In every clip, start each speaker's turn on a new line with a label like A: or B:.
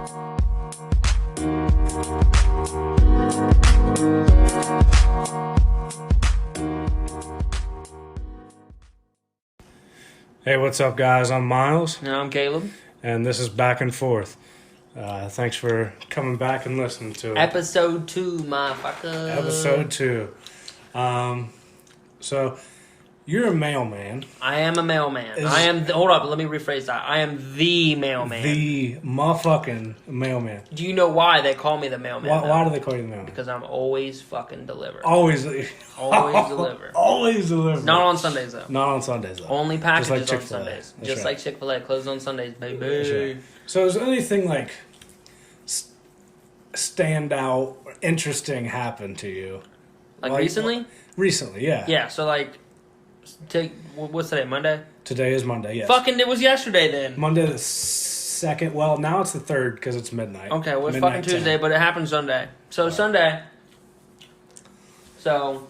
A: Hey, what's up, guys? I'm Miles.
B: And I'm Caleb.
A: And this is Back and Forth. Thanks for coming back and listening to it.
B: Episode 2, motherfucker.
A: Episode 2. So, you're a mailman.
B: I am a mailman. Hold up, let me rephrase that. I am the mailman.
A: The motherfucking mailman.
B: Do you know why they call me the mailman?
A: Why do they call you the mailman?
B: Because I'm always fucking deliver.
A: Always
B: deliver.
A: Always deliver.
B: Not on Sundays, though.
A: Not on Sundays, though.
B: Only packages
A: Just like
B: on Sundays.
A: That's
B: Just
A: right.
B: like Chick-fil-A. Closed on Sundays, baby.
A: Right. So, is anything like stand out or interesting happen to you?
B: Like recently?
A: Recently, yeah.
B: Yeah, so like, what's today, Monday?
A: Today is Monday, yes.
B: Fucking, it was yesterday then.
A: Monday the 2nd, well, now it's the 3rd because it's midnight.
B: Okay, well, it's
A: midnight
B: fucking Tuesday,
A: 10.
B: but it happened Sunday. So Sunday, the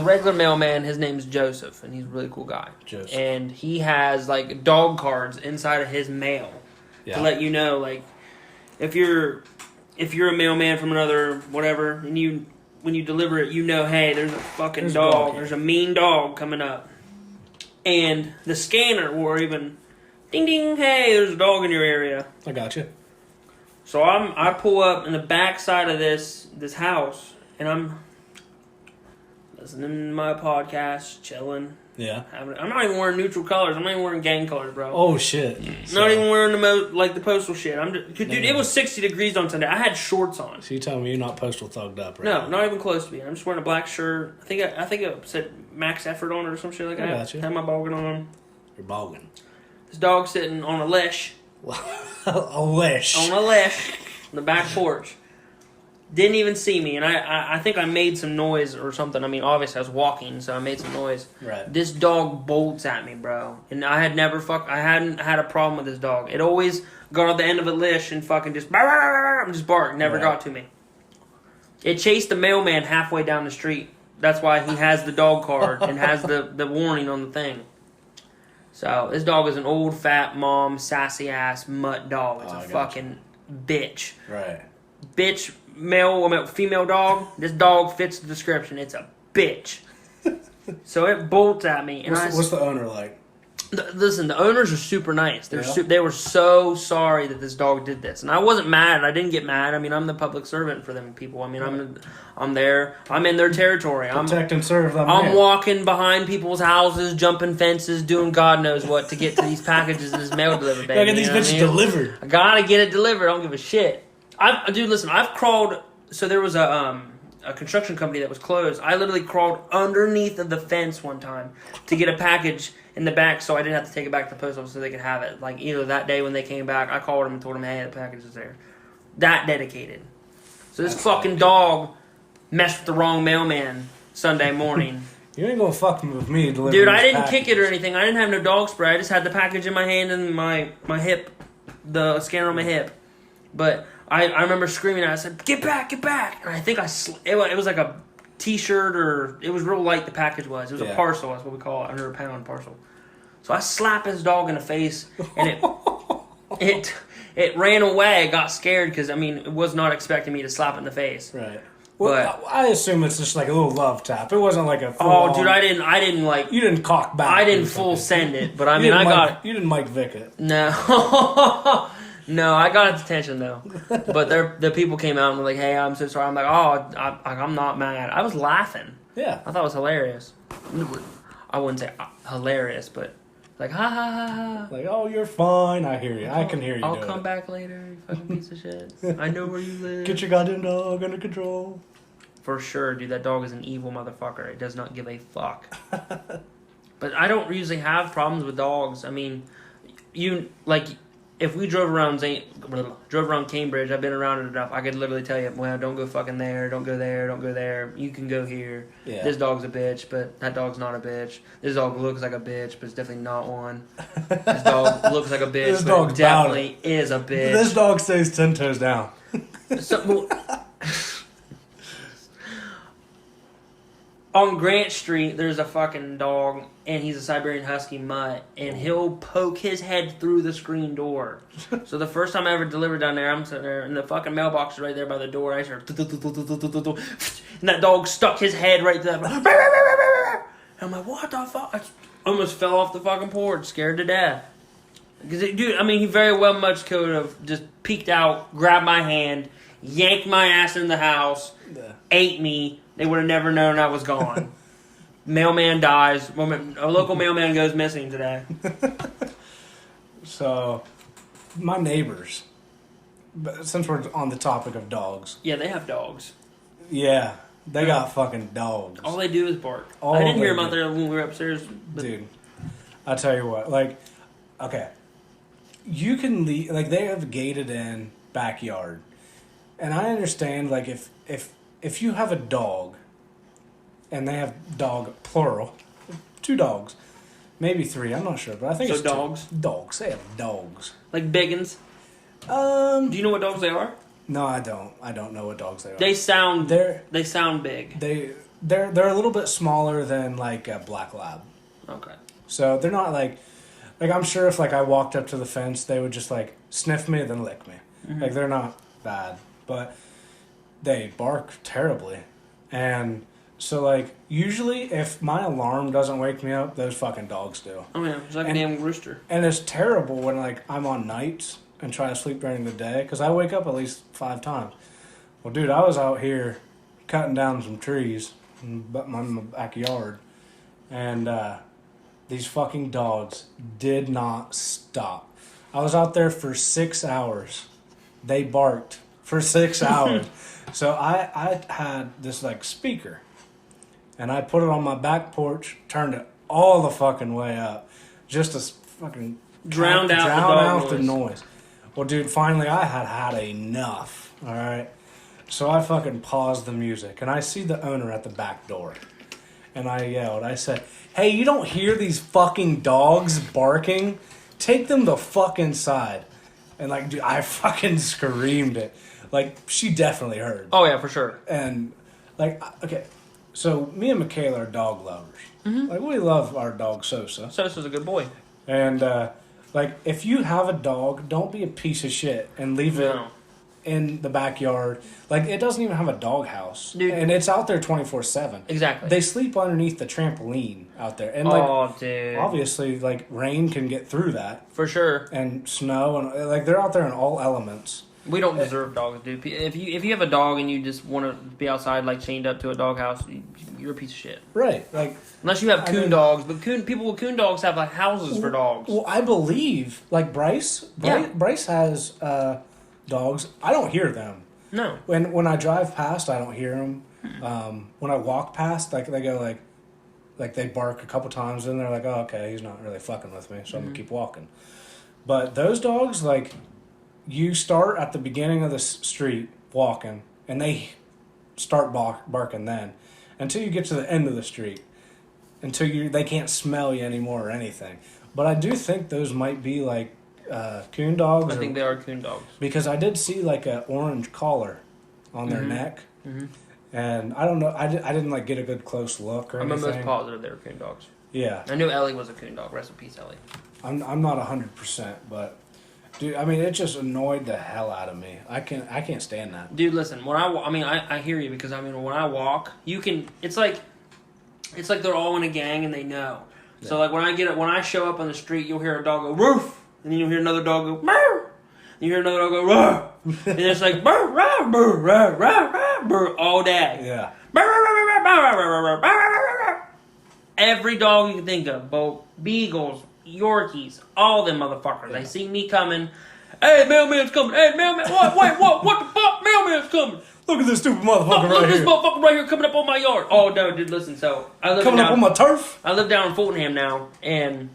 B: regular mailman, his name's Joseph, and he's a really cool guy.
A: Joseph.
B: And he has, like, dog cards inside of his mail to let you know, like, if you're a mailman from another whatever, and when you deliver it, you know, hey, there's a fucking dog. There's a mean dog coming up. And the scanner will even, ding, ding, hey, there's a dog in your area.
A: I got you.
B: So I pull up in the back side of this house, and I'm listening to my podcast, chilling.
A: Yeah.
B: I'm not even wearing neutral colors. I'm not even wearing gang colors, bro.
A: Oh, shit.
B: Not even wearing the postal shit. Dude, it was 60 degrees on Sunday. I had shorts on.
A: So you telling me you're not postal thugged up, right?
B: No, not even close to me. I'm just wearing a black shirt. I think it said max effort on it or some shit like that.
A: I got you.
B: Had my boggin on.
A: You're bogging.
B: This dog sitting on a leash.
A: A leash.
B: On a leash. On the back porch. Didn't even see me, and I think I made some noise or something. I mean, obviously I was walking, so I made some noise.
A: Right.
B: This dog bolts at me, bro. And I hadn't had a problem with this dog. It always got on the end of a leash and fucking just bark. Never got to me. It chased the mailman halfway down the street. That's why he has the dog card and has the warning on the thing. So this dog is an old fat mom sassy ass mutt dog. It's a fucking bitch.
A: Right.
B: Bitch. Female dog. This dog fits the description. It's a bitch. So it bolts at me. And
A: what's the owner like?
B: Listen, the owners are super nice. They were so sorry that this dog did this, and I wasn't mad. I didn't get mad. I mean, I'm the public servant for them people. I mean, I'm there. I'm in their territory.
A: Protect and serve them.
B: I'm walking behind people's houses, jumping fences, doing God knows what to get to these packages and this mail delivered. Baby,
A: gotta get these bitches delivered.
B: I gotta get it delivered. I don't give a shit. Dude, listen, I've crawled. So there was a construction company that was closed. I literally crawled underneath of the fence one time to get a package in the back, so I didn't have to take it back to the post office so they could have it. Like either that day when they came back, I called them and told them, hey, the package is there. That dedicated. So this fucking dog messed with the wrong mailman Sunday morning.
A: You ain't gonna fuck with me delivering.
B: Dude, I didn't kick it or anything. I didn't have no dog spray. I just had the package in my hand and my hip, the scanner on my hip. But I remember screaming at it. I said, get back. And I think it was like a T-shirt, or it was real light, the package was. It was a parcel, that's what we call it, under a pound parcel. So I slapped this dog in the face, and it ran away. It got scared because, I mean, it was not expecting me to slap it in the face.
A: Right. Well, I assume it's just like a little love tap. It wasn't like a full
B: dude, I didn't like...
A: You didn't cock back.
B: I didn't full send it, but I mean, I got it.
A: You didn't Mike Vick it.
B: No. No, I got its attention though. But the people came out and were like, "Hey, I'm so sorry." I'm like, "Oh, I'm not mad." I was laughing.
A: Yeah,
B: I thought it was hilarious. I wouldn't say hilarious, but like, ha ha ha ha.
A: Like, oh, you're fine. I hear you. I can hear you.
B: I'll come back later, you fucking piece of shit. I know where you live.
A: Get your goddamn dog under control.
B: For sure, dude. That dog is an evil motherfucker. It does not give a fuck. But I don't usually have problems with dogs. I mean, if we drove around Cambridge, I've been around it enough. I could literally tell you, well, don't go fucking there, don't go there, don't go there. You can go here. Yeah. This dog's a bitch, but that dog's not a bitch. This dog looks like a bitch, but it's definitely not one. This dog looks like a bitch, but it definitely is a bitch.
A: This dog stays 10 toes down.
B: On Grant Street, there's a fucking dog, and he's a Siberian Husky mutt, and he'll poke his head through the screen door. So the first time I ever delivered down there, I'm sitting there, and the fucking mailbox is right there by the door. I heard, and that dog stuck his head right there. And I'm like, what the fuck? I almost fell off the fucking porch, scared to death. Because, dude, I mean, he very well much could have just peeked out, grabbed my hand, yanked my ass in the house, ate me. They would have never known I was gone. Mailman dies. A local mailman goes missing today.
C: So, my neighbors, since we're on the topic of dogs.
B: Yeah, they have dogs.
C: Yeah, they got fucking dogs.
B: All they do is bark. I didn't hear them out there when we were upstairs.
C: Dude, I tell you what, like, okay, you can leave, like, they have gated in backyard. And I understand, like, if you have a dog, and they have dog, plural, 2 dogs, maybe 3, I'm not sure, but I think it's
B: dogs?
C: 2. Dogs. They have dogs.
B: Like biggins? Do you know what dogs they are?
C: No, I don't. I don't know what dogs they are.
B: They sound big.
C: They're a little bit smaller than, like, a black lab.
B: Okay.
C: So they're not, like, I'm sure if, like, I walked up to the fence, they would just, like, sniff me, then lick me. Mm-hmm. Like, they're not bad. But they bark terribly. And so, like, usually if my alarm doesn't wake me up, those fucking dogs do.
B: Oh, yeah. It's like a damn rooster.
C: And it's terrible when, like, I'm on nights and try to sleep during the day, because I wake up at least 5 times. Well, dude, I was out here cutting down some trees in my backyard, and these fucking dogs did not stop. I was out there for 6 hours. They barked for 6 hours. So I had this, like, speaker, and I put it on my back porch, turned it all the fucking way up, just to fucking
B: drown out
C: the noise. Well, dude, finally I had enough, all right? So I fucking paused the music, and I see the owner at the back door. And I yelled, I said, hey, you don't hear these fucking dogs barking? Take them the fuck inside. And, like, dude, I fucking screamed it. Like, she definitely heard.
B: Oh, yeah, for sure.
C: And, like, okay, so me and Michaela are dog lovers. Mm-hmm. Like, we love our dog Sosa.
B: Sosa's a good boy.
C: And, like, if you have a dog, don't be a piece of shit and leave it in the backyard. Like, it doesn't even have a dog house. Dude. And it's out there 24/7.
B: Exactly.
C: They sleep underneath the trampoline out there. And, like,
B: dude.
C: Obviously, like, rain can get through that.
B: For sure.
C: And snow. And, like, they're out there in all elements.
B: We don't deserve dogs, dude. If you have a dog and you just want to be outside, like, chained up to a doghouse, you're a piece of shit.
C: Right. Like,
B: unless you have coon dogs. But people with coon dogs have, like, houses for dogs.
C: Well, I believe, like, Bryce has dogs. I don't hear them.
B: No.
C: When I drive past, I don't hear them. When I walk past, like, they go, like they bark a couple times, and they're like, oh, okay, he's not really fucking with me, so I'm going to keep walking. But those dogs, like, you start at the beginning of the street walking, and they start barking then, until you get to the end of the street, until they can't smell you anymore or anything. But I do think those might be, like, coon dogs.
B: I think they are coon dogs.
C: Because I did see, like, an orange collar on their neck. Mm-hmm. And I don't know, I didn't, like, get a good close look or anything.
B: I'm almost positive they were coon dogs.
C: Yeah.
B: I knew Ellie was a coon dog. Rest in peace, Ellie.
C: I'm not 100%, but, dude, I mean, it just annoyed the hell out of me. I can't stand that.
B: Dude, listen, when I hear you, because, I mean, when I walk, you can, it's like they're all in a gang and they know. Yeah. So, like, when I show up on the street, you'll hear a dog go, roof! And then you'll hear another dog go, meow! And you hear another dog go, roar! And it's like, burr, rah, burr, rah, rah, rah, burr, all day.
C: Yeah.
B: Burr, rah, rah, rah, rah, rah, rah, rah, rah, rah. Every dog you can think of, both beagles, Yorkies, all them motherfuckers. They see me coming. Hey, mailman's coming. Hey, mailman. What the fuck? Mailman's coming.
C: Look at this stupid motherfucker
B: Look
C: right
B: at this
C: here.
B: motherfucker right here coming up on my yard. Oh, no, dude, listen. So, I live
C: coming up on my turf?
B: I live down in Fultonham now, and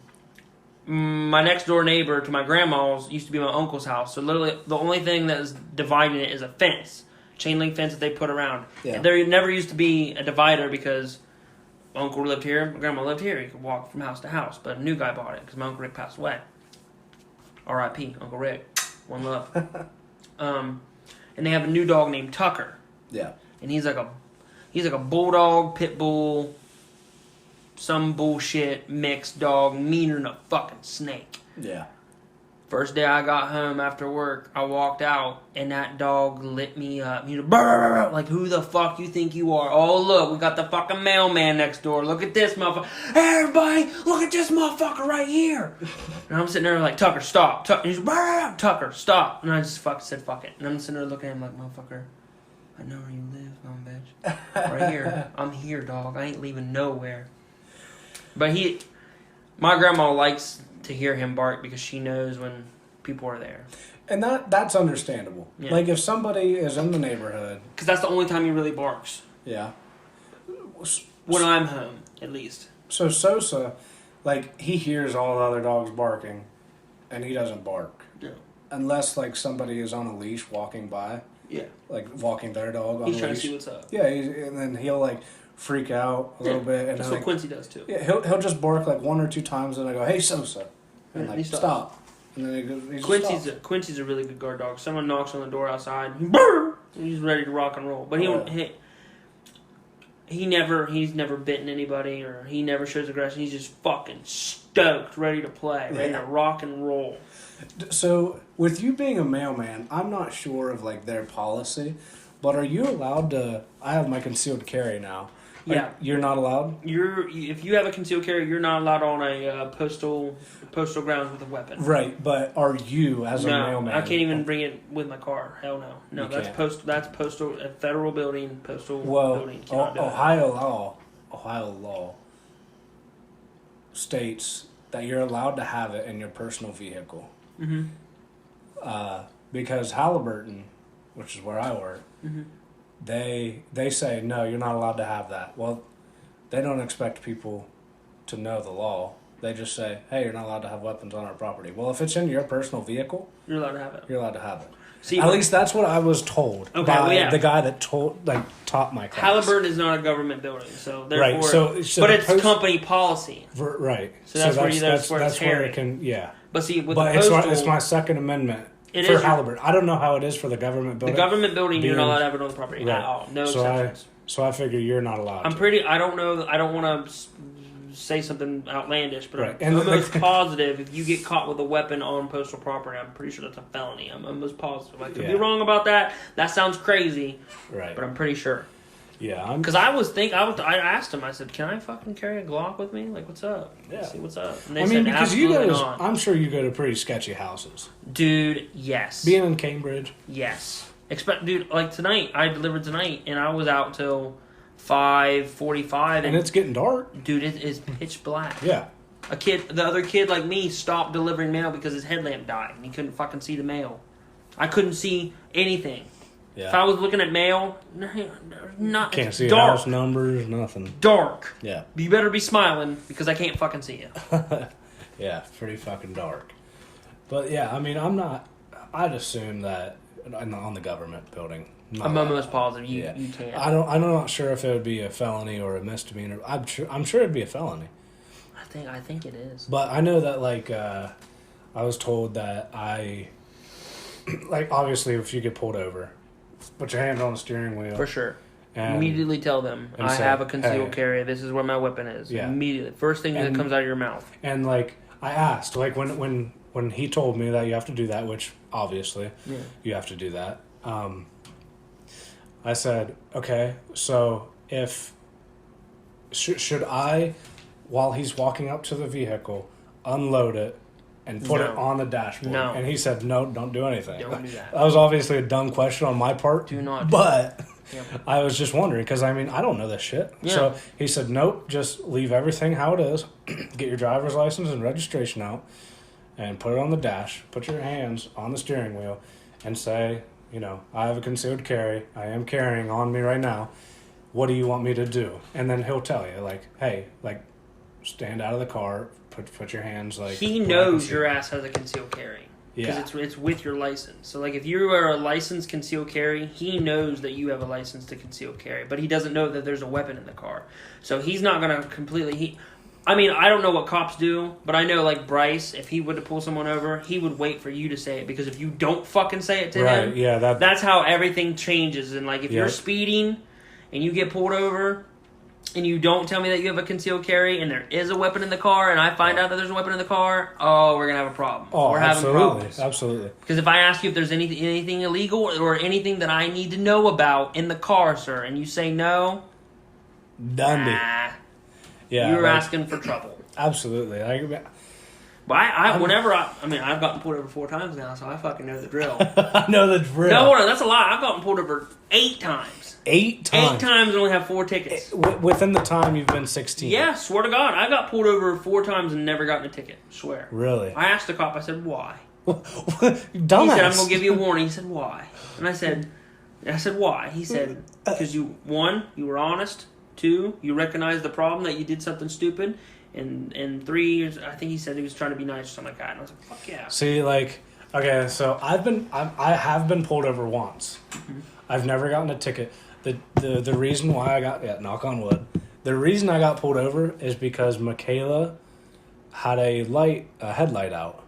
B: my next door neighbor to my grandma's used to be my uncle's house. So, literally, the only thing that is dividing it is a fence. Chain link fence that they put around. Yeah. There never used to be a divider because my uncle lived here, my grandma lived here. He could walk from house to house, but a new guy bought it because my Uncle Rick passed away. R.I.P. Uncle Rick. One love. And they have a new dog named Tucker.
C: Yeah.
B: And he's He's like a bulldog, pit bull, some bullshit mixed dog, meaner than a fucking snake.
C: Yeah.
B: First day I got home after work, I walked out, and that dog lit me up. You know, brr, like, who the fuck you think you are? Oh, look, we got the fucking mailman next door. Look at this motherfucker. Hey, everybody, look at this motherfucker right here. And I'm sitting there like, Tucker, stop. And he's, brr, Tucker, stop. And I just said, fuck it. And I'm sitting there looking at him like, motherfucker, I know where you live, dumb bitch. Right here. I'm here, dog. I ain't leaving nowhere. But my grandma likes to hear him bark because she knows when people are there.
C: And that's understandable.
B: Yeah.
C: Like, if somebody is in the neighborhood...
B: Because that's the only time he really barks.
C: Yeah.
B: When I'm home, at least.
C: So Sosa, like, he hears all the other dogs barking, and he doesn't bark.
B: Yeah.
C: Unless, like, somebody is on a leash walking by.
B: Yeah.
C: Like, walking their dog on a leash.
B: He's trying to see what's up.
C: Yeah, and then he'll, like, freak out a little bit. And
B: that's what Quincy does, too.
C: Yeah, he'll just bark, like, 1 or 2 times, and I go, hey, Sosa. And, like, stop. And then he goes,
B: Quincy's a really good guard dog. Someone knocks on the door outside, and he's ready to rock and roll. But he's never bitten anybody, or he never shows aggression. He's just fucking stoked, ready to play, ready to rock and roll.
C: So, with you being a mailman, I'm not sure of, like, their policy, but are you allowed to... I have my concealed carry now.
B: Yeah.
C: You're not allowed?
B: If you have a concealed carry, you're not allowed on a postal grounds with a weapon.
C: Right, but are you as a mailman?
B: I can't even bring it with my car. Hell no. No, that's postal, a federal building, building.
C: Ohio law states that you're allowed to have it in your personal vehicle.
B: Mm-hmm.
C: Because Halliburton, which is where I work,
B: mm-hmm.
C: they say, no, you're not allowed to have that. Well, they don't expect people to know the law. They just say, hey, you're not allowed to have weapons on our property. Well, if it's in your personal vehicle,
B: you're allowed to have it.
C: You're allowed to have it.
B: See,
C: at least that's what I was told by the guy that taught my class.
B: Halliburton is not a government building, so therefore,
C: right. So
B: but it's company policy.
C: Right.
B: So that's where it can.
C: Yeah.
B: But see, with
C: the
B: postal,
C: it's my Second Amendment for Halliburton. I don't know how it is for the government building.
B: The government building, you're not allowed to have it on the property at all. No exceptions.
C: So I figure you're not allowed.
B: I don't know. I don't want to say something outlandish, but
C: right.
B: I'm almost positive if you get caught with a weapon on postal property, I'm pretty sure that's a felony. I'm almost positive. I could be wrong about that. That sounds crazy.
C: Right.
B: But I'm pretty sure.
C: Yeah.
B: Because I asked him, I said, can I fucking carry a Glock with me? Like, what's up?
C: Yeah.
B: See what's up? And they
C: said, because you guys,
B: not.
C: I'm sure you go to pretty sketchy houses.
B: Dude, yes.
C: Being in Cambridge.
B: Yes. Dude, like tonight, I delivered tonight, and I was out till 5:45,
C: and it's getting dark.
B: Dude, it is pitch black.
C: Yeah.
B: The other kid like me stopped delivering mail because his headlamp died and he couldn't fucking see the mail. I couldn't see anything.
C: Yeah.
B: If I was looking at mail,
C: can't see
B: dark.
C: House numbers, nothing.
B: Dark.
C: Yeah.
B: You better be smiling because I can't fucking see you.
C: Yeah, pretty fucking dark. But yeah, I mean, I'd assume that on the government building.
B: I'm almost positive you can't.
C: I'm not sure if it would be a felony or a misdemeanor. I'm sure it'd be a felony.
B: I think it is.
C: But I know that I was told that obviously if you get pulled over, put your hand on the steering wheel.
B: For sure. Immediately tell them, I have a concealed carry. This is where my weapon is. Yeah. Immediately. First thing that comes out of your mouth.
C: And I asked, when he told me that you have to do that, which obviously you have to do that. I said, okay, so should I, while he's walking up to the vehicle, unload it and put it on the dashboard?
B: No.
C: And he said, no, don't do anything.
B: Don't do that.
C: That was obviously a dumb question on my part.
B: Do not.
C: But I was just wondering, because, I mean, I don't know this shit.
B: Yeah.
C: So he said, nope, just leave everything how it is, get your driver's license and registration out, and put it on the dash, put your hands on the steering wheel, and say, I have a concealed carry. I am carrying on me right now. What do you want me to do? And then he'll tell you, hey, stand out of the car, put your hands,
B: He knows your ass has a concealed carry.
C: Yeah.
B: Because it's with your license. So, if you are a licensed concealed carry, he knows that you have a license to conceal carry. But he doesn't know that there's a weapon in the car. So, he's not going to completely... I don't know what cops do, but I know, Bryce, if he were to pull someone over, he would wait for you to say it, because if you don't fucking say it to him,
C: yeah,
B: that's how everything changes. And, if you're speeding and you get pulled over, and you don't tell me that you have a concealed carry, and there is a weapon in the car, and I find out that there's a weapon in the car, oh, we're gonna have a problem.
C: Oh,
B: we're having problems.
C: Absolutely.
B: Because if I ask you if there's anything illegal or anything that I need to know about in the car, sir, and you say no,
C: Dundee.
B: nah,
C: Yeah,
B: you're asking for trouble.
C: Absolutely.
B: But I've gotten pulled over 4 times now, so I fucking know the drill.
C: I know the drill.
B: No, hold on, that's a lie. I've gotten pulled over 8 times.
C: 8 times?
B: 8 times and only have 4 tickets.
C: Within the time you've been 16?
B: Yeah, swear to God. I got pulled over 4 times and never gotten a ticket. Swear.
C: Really?
B: I asked the cop, I said, why?
C: Dumbass.
B: He said, I'm going to give you a warning. He said, why? And I said, why? He said, because 1, you were honest. 2, you recognized the problem that you did something stupid. And 3, I think he said he was trying to be nice or something like that. And I was like, fuck yeah.
C: See, okay, so I have been pulled over once.
B: Mm-hmm.
C: I've never gotten a ticket. The reason why I got, knock on wood, the reason I got pulled over is because Michaela had a headlight out,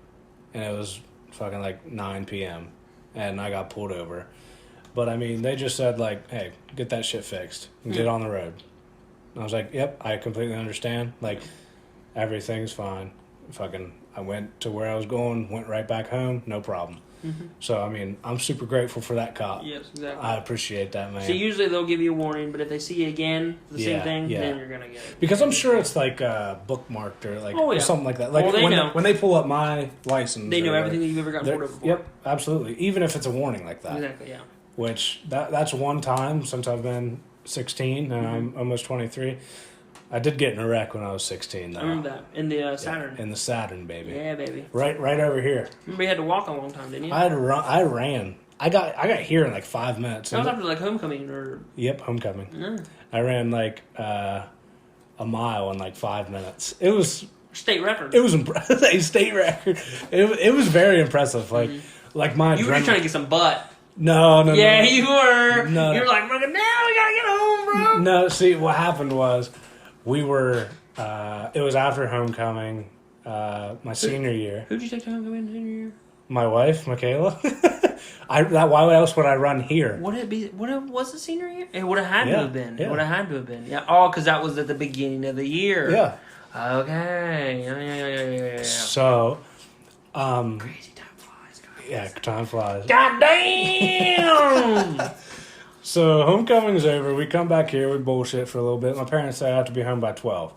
C: and it was fucking like 9 p.m. and I got pulled over. But I mean, they just said hey, get that shit fixed and get on the road. And I was like, yep, I completely understand. Everything's fine. I went to where I was going, went right back home, no problem. Mm-hmm. So, I mean, I'm super grateful for that cop.
B: Yes, exactly.
C: I appreciate that, man.
B: So usually they'll give you a warning, but if they see you again, the same thing, then you're going to get it.
C: Because I'm sure it's bookmarked or something like that. When they pull up my license.
B: They know everything that you've ever gotten pulled over for.
C: Yep, absolutely. Even if it's a warning like that.
B: Exactly, yeah.
C: Which, that's one time since I've been 16 and I'm almost 23. I did get in a wreck when I was 16, though.
B: I remember that. In the Saturn.
C: Yeah, in the Saturn, baby.
B: Yeah, baby.
C: Right over here.
B: Remember you had to walk a long time, didn't you?
C: I had to run. I ran. I got here in 5 minutes.
B: That was after homecoming or...
C: Yep, homecoming. I ran a mile in 5 minutes. It was...
B: State record.
C: It was a state record. It was very impressive. My
B: You were just trying to get some butt.
C: No.
B: Yeah, you were.
C: No.
B: You were like, now we gotta get home, bro.
C: No, see, what happened was we were... it was after homecoming, my senior year.
B: Who'd you take to homecoming senior year?
C: My wife, Michaela. Why else would I run here?
B: Would it was the senior year? It would have had to have been.
C: Yeah.
B: It would have had to have been. Yeah. Oh, because that was at the beginning of the year.
C: Yeah.
B: Okay. Yeah.
C: So,
B: Crazy time flies, guys.
C: yeah, time flies.
B: God damn!
C: So, homecoming's over. We come back here. We bullshit for a little bit. My parents say I have to be home by 12.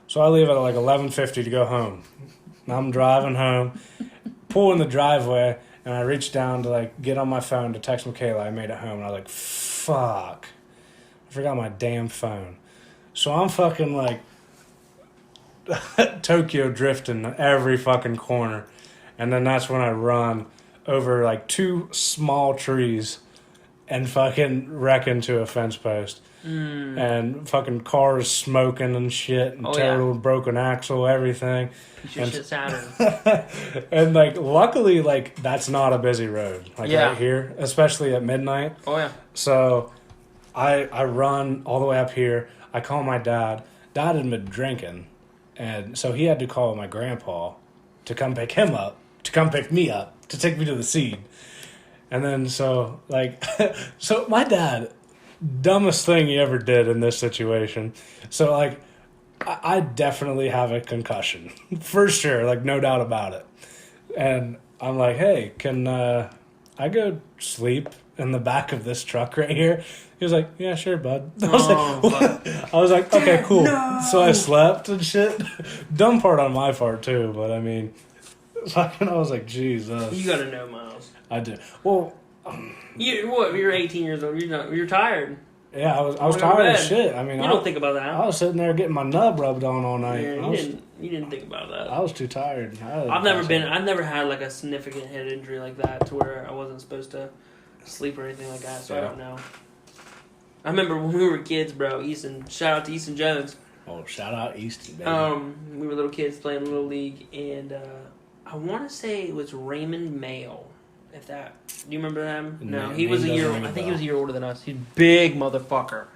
C: So, I leave at 11:50 to go home. And I'm driving home, pull in the driveway, and I reach down to, get on my phone to text Michaela I made it home. And I was like, fuck. I forgot my damn phone. So, I'm fucking, Tokyo drifting every fucking corner. And then that's when I run over, 2 small trees and fucking wreck into a fence post. And fucking cars smoking and shit and total broken axle, everything.
B: Shit Saturn.
C: And luckily that's not a busy road. Right here, especially at midnight.
B: Oh yeah.
C: So I run all the way up here. I call my dad. Dad had been drinking, and so he had to call my grandpa to come pick him up, to come pick me up, to take me to the scene. And then so so my dad, dumbest thing he ever did in this situation. So I definitely have a concussion for sure, no doubt about it. And I'm like, hey, can I go sleep in the back of this truck right here? He was like, yeah, sure, bud. I was like, okay, cool. No. So I slept and shit. Dumb part on my part too, but I mean, fucking, I was like, Jesus.
B: You gotta know, Miles.
C: I do. Well,
B: you're 18 years old. You're tired.
C: Yeah, I was tired as shit. I mean,
B: you don't think about that.
C: I was sitting there getting my nub rubbed on all night.
B: Yeah, you didn't think about that.
C: I was too tired.
B: I've never had a significant head injury like that to where I wasn't supposed to sleep or anything like that. So I don't know. I remember when we were kids, bro. Shout out to Easton Jones.
C: Oh, shout out Easton, baby.
B: We were little kids playing Little League, and I want to say it was Raymond Mayo. Do you remember him? No, he was a year. I think he was a year older than us. He's a big motherfucker,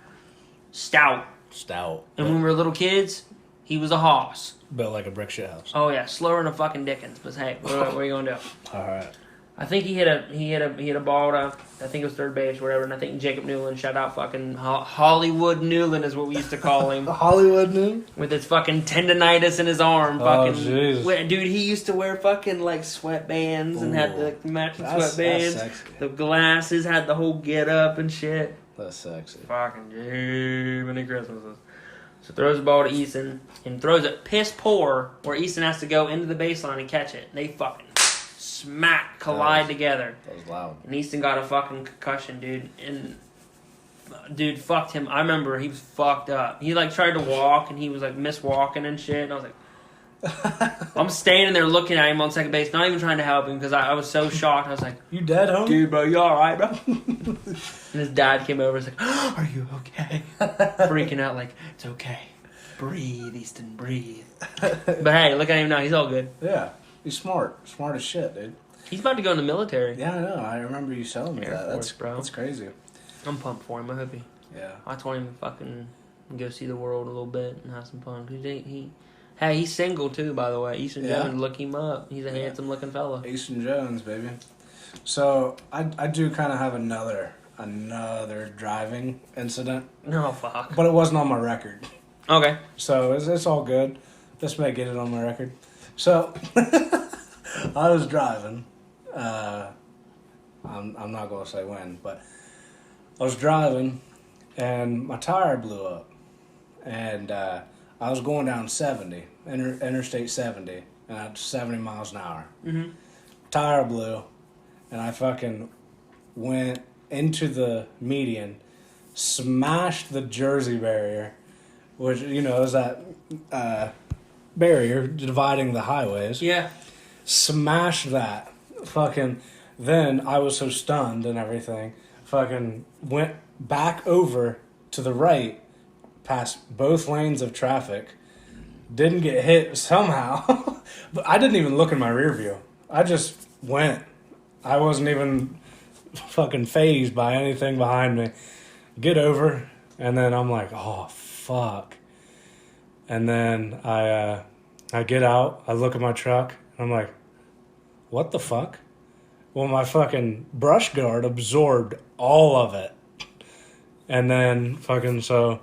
B: stout. And when we were little kids, he was a hoss.
C: Built like a brick shit house.
B: Oh yeah, slower than a fucking Dickens. But hey, what are you gonna do?
C: All right.
B: I think he hit a ball to, I think it was third base or whatever, and I think Jacob Newland, shout out fucking Hollywood Newland is what we used to call him.
C: Hollywood Newland?
B: With his fucking tendonitis in his arm.
C: Oh,
B: fucking
C: Jesus.
B: Dude, he used to wear fucking like sweatbands and had the matching sweatbands.
C: That's sexy.
B: The glasses, had the whole get up and shit.
C: That's sexy.
B: Fucking gee, many Christmases. So throws the ball to Easton and throws it piss poor where Easton has to go into the baseline and catch it. And they fucking collide together.
C: That was loud.
B: And Easton got a fucking concussion, dude. And dude, fucked him. I remember he was fucked up. He like tried to walk and he was like walking and shit. And I was like, I'm standing there looking at him on second base, not even trying to help him because I was so shocked. I was like,
C: "You dead, homie?
B: Dude, bro, you all right, bro?" And his dad came over. and was like, "Are you okay?" Freaking out, like, "It's okay. Breathe, Easton, breathe." But hey, look at him now. He's all good.
C: Yeah, he's smart as shit, dude.
B: He's about to go in the military.
C: Yeah, I know. I remember you telling me
B: Air
C: that.
B: Force, bro.
C: That's crazy.
B: I'm pumped for him. I hope he.
C: Yeah.
B: I told him to fucking go see the world a little bit and have some fun. Hey, he's single too, by the way. Easton Jones, look him up. He's a handsome looking fella.
C: Easton Jones, baby. So I do kind of have another driving incident.
B: No, fuck.
C: But it wasn't on my record.
B: Okay.
C: So it's all good. This may get it on my record. So I was driving. I'm not going to say when, but I was driving and my tire blew up. And I was going down 70, Interstate 70, and at 70 miles an hour.
B: Mm-hmm.
C: Tire blew, and I fucking went into the median, smashed the Jersey barrier, which, you know, is that barrier dividing the highways.
B: Yeah.
C: Smashed that. Fucking, then I was so stunned and everything, fucking went back over to the right, past both lanes of traffic, didn't get hit somehow, but I didn't even look in my rear view. I just went. I wasn't even fucking phased by anything behind me. Get over, and then I'm like, oh, fuck. And then I get out, I look at my truck, and I'm like, what the fuck? Well, my fucking brush guard absorbed all of it. And then fucking so...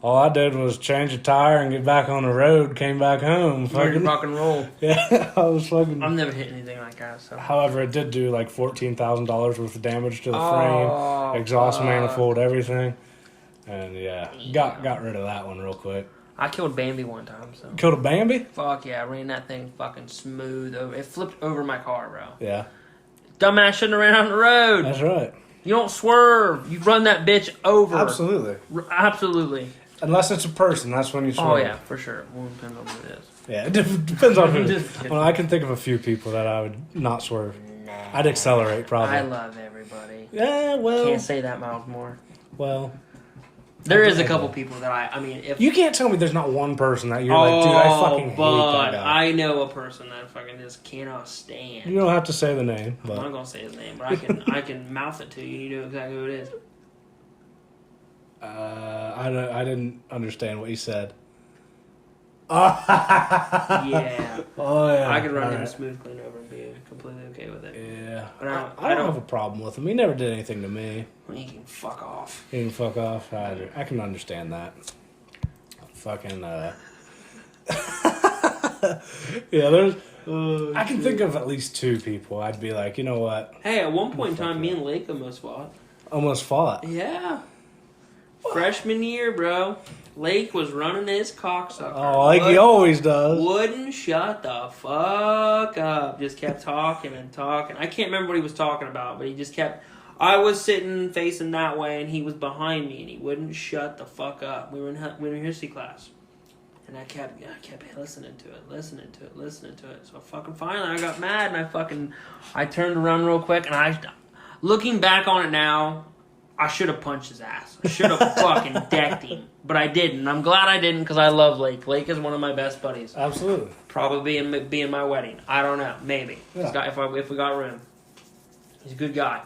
C: all I did was change a tire and get back on the road, came back home.
B: Fucking rock and roll.
C: Yeah, I was fucking...
B: I've never hit anything like that, so...
C: However, it did do like $14,000 worth of damage to the frame, exhaust manifold, everything. And yeah, got rid of that one real quick.
B: I killed Bambi one time, so...
C: Killed a Bambi?
B: Fuck yeah, I ran that thing fucking smooth over. It flipped over my car, bro.
C: Yeah.
B: Dumbass shouldn't have ran on the road.
C: That's right.
B: You don't swerve. You run that bitch over.
C: Absolutely.
B: Absolutely.
C: Unless it's a person, that's when you swerve.
B: Oh, yeah, for sure. Well, it depends on who it is.
C: Yeah, it depends on who it is.
B: Just kidding.
C: Well, I can think of a few people that I would not swerve.
B: Nah.
C: I'd accelerate, probably.
B: I love everybody.
C: Yeah, well...
B: Can't say that, Miles Moore.
C: Well...
B: There is a couple people that I mean, if...
C: You can't tell me there's not one person that you're like, dude, I fucking hate that guy.
B: I know a person that I fucking just cannot stand.
C: You don't have to say the name,
B: I'm
C: but...
B: not gonna say his name, but I can mouth it to you. You know exactly who it is.
C: I didn't understand what you said.
B: Yeah.
C: Oh, yeah.
B: I could run him
C: right.
B: smooth clean over and be completely okay with it.
C: Yeah.
B: But
C: I don't have a problem with him. He never did anything to me.
B: He can fuck off.
C: He can fuck off. I can understand that. Fucking, yeah, there's... I can think of at least two people. I'd be like, you know what?
B: Hey, at one point in time, me and Lake almost fought.
C: Almost fought.
B: Yeah. Freshman year, bro. Lake was running his cocksucker.
C: Oh, like he always does.
B: Wouldn't shut the fuck up. Just kept talking and talking. I can't remember what he was talking about, but he just kept... I was sitting facing that way, and he was behind me, and he wouldn't shut the fuck up. We were in history class. And I kept listening to it. So fucking finally I got mad, and I turned around real quick, and looking back on it now, I should have punched his ass. I should have fucking decked him. But I didn't. I'm glad I didn't because I love Lake. Lake is one of my best buddies.
C: Absolutely.
B: Probably be in my wedding. I don't know. Maybe.
C: Yeah.
B: If we got room. He's a good guy.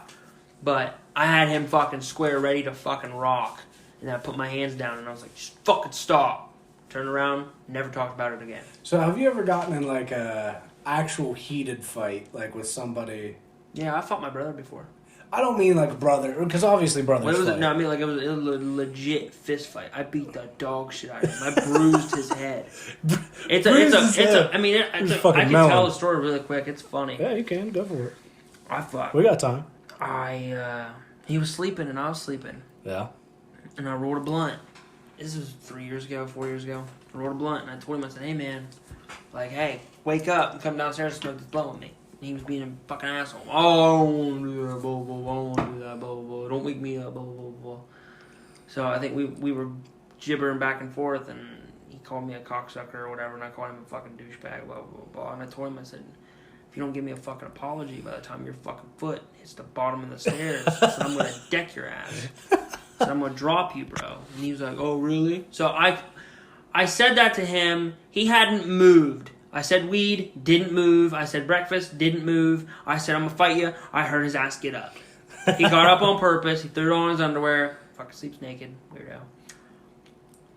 B: But I had him fucking square ready to fucking rock. And I put my hands down and I was like, just fucking stop. Turned around, never talked about it again.
C: So have you ever gotten in like a actual heated fight, like with somebody
B: Yeah, I fought my brother before.
C: I don't mean like brother, because obviously brothers
B: Well,
C: fight.
B: No, I mean like it was a legit fist fight. I beat the dog shit out of him. I bruised his head. I can tell the story really quick. It's funny.
C: Yeah, you can go for it.
B: I fought.
C: We got time.
B: He was sleeping and I was sleeping.
C: Yeah.
B: And I rolled a blunt. This was 4 years ago. I rolled a blunt and I told him, I said, hey man, like, hey, wake up and come downstairs and smoke this blunt with me. And he was being a fucking asshole. Oh, I don't want to do that, blah, blah, blah. I don't want to do that, blah, blah, blah. Don't wake me up, blah, blah, blah. So I think we were gibbering back and forth, and he called me a cocksucker or whatever, and I called him a fucking douchebag, blah, blah, blah. And I told him, I said, if you don't give me a fucking apology by the time your fucking foot hits the bottom of the stairs, I said, I'm going to deck your ass. I said, I'm going to drop you, bro. And he was like, oh, really? So I said that to him. He hadn't moved. I said weed, didn't move. I said breakfast, didn't move. I said I'm gonna fight you. I heard his ass get up. He got up on purpose. He threw on his underwear. Fucking sleeps naked. Weirdo.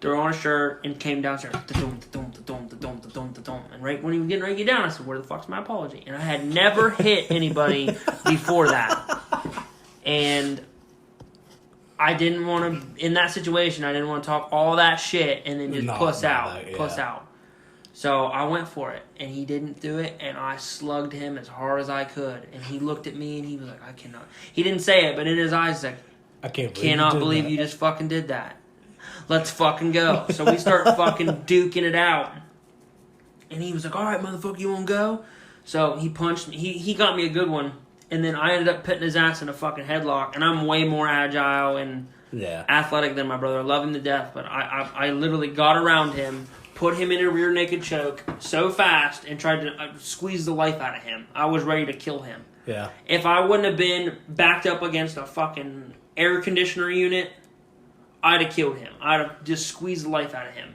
B: Threw on a shirt and came downstairs. And right when he was getting ready to get down, I said, where the fuck's my apology? And I had never hit anybody before that. And I didn't want to, in that situation, I didn't want to talk all that shit and then just puss out. So I went for it, and he didn't do it, and I slugged him as hard as I could. And he looked at me, and he was like, I cannot. He didn't say it, but in his eyes, he's like, cannot believe you just fucking did that. Let's fucking go. So we start fucking duking it out. And he was like, all right, motherfucker, you want to go? So he punched me. He got me a good one. And then I ended up putting his ass in a fucking headlock, and I'm way more agile and athletic than my brother. I love him to death, but I literally got around him, put him in a rear naked choke so fast, and tried to squeeze the life out of him. I was ready to kill him.
C: Yeah.
B: If I wouldn't have been backed up against a fucking air conditioner unit, I'd have killed him. I'd have just squeezed the life out of him.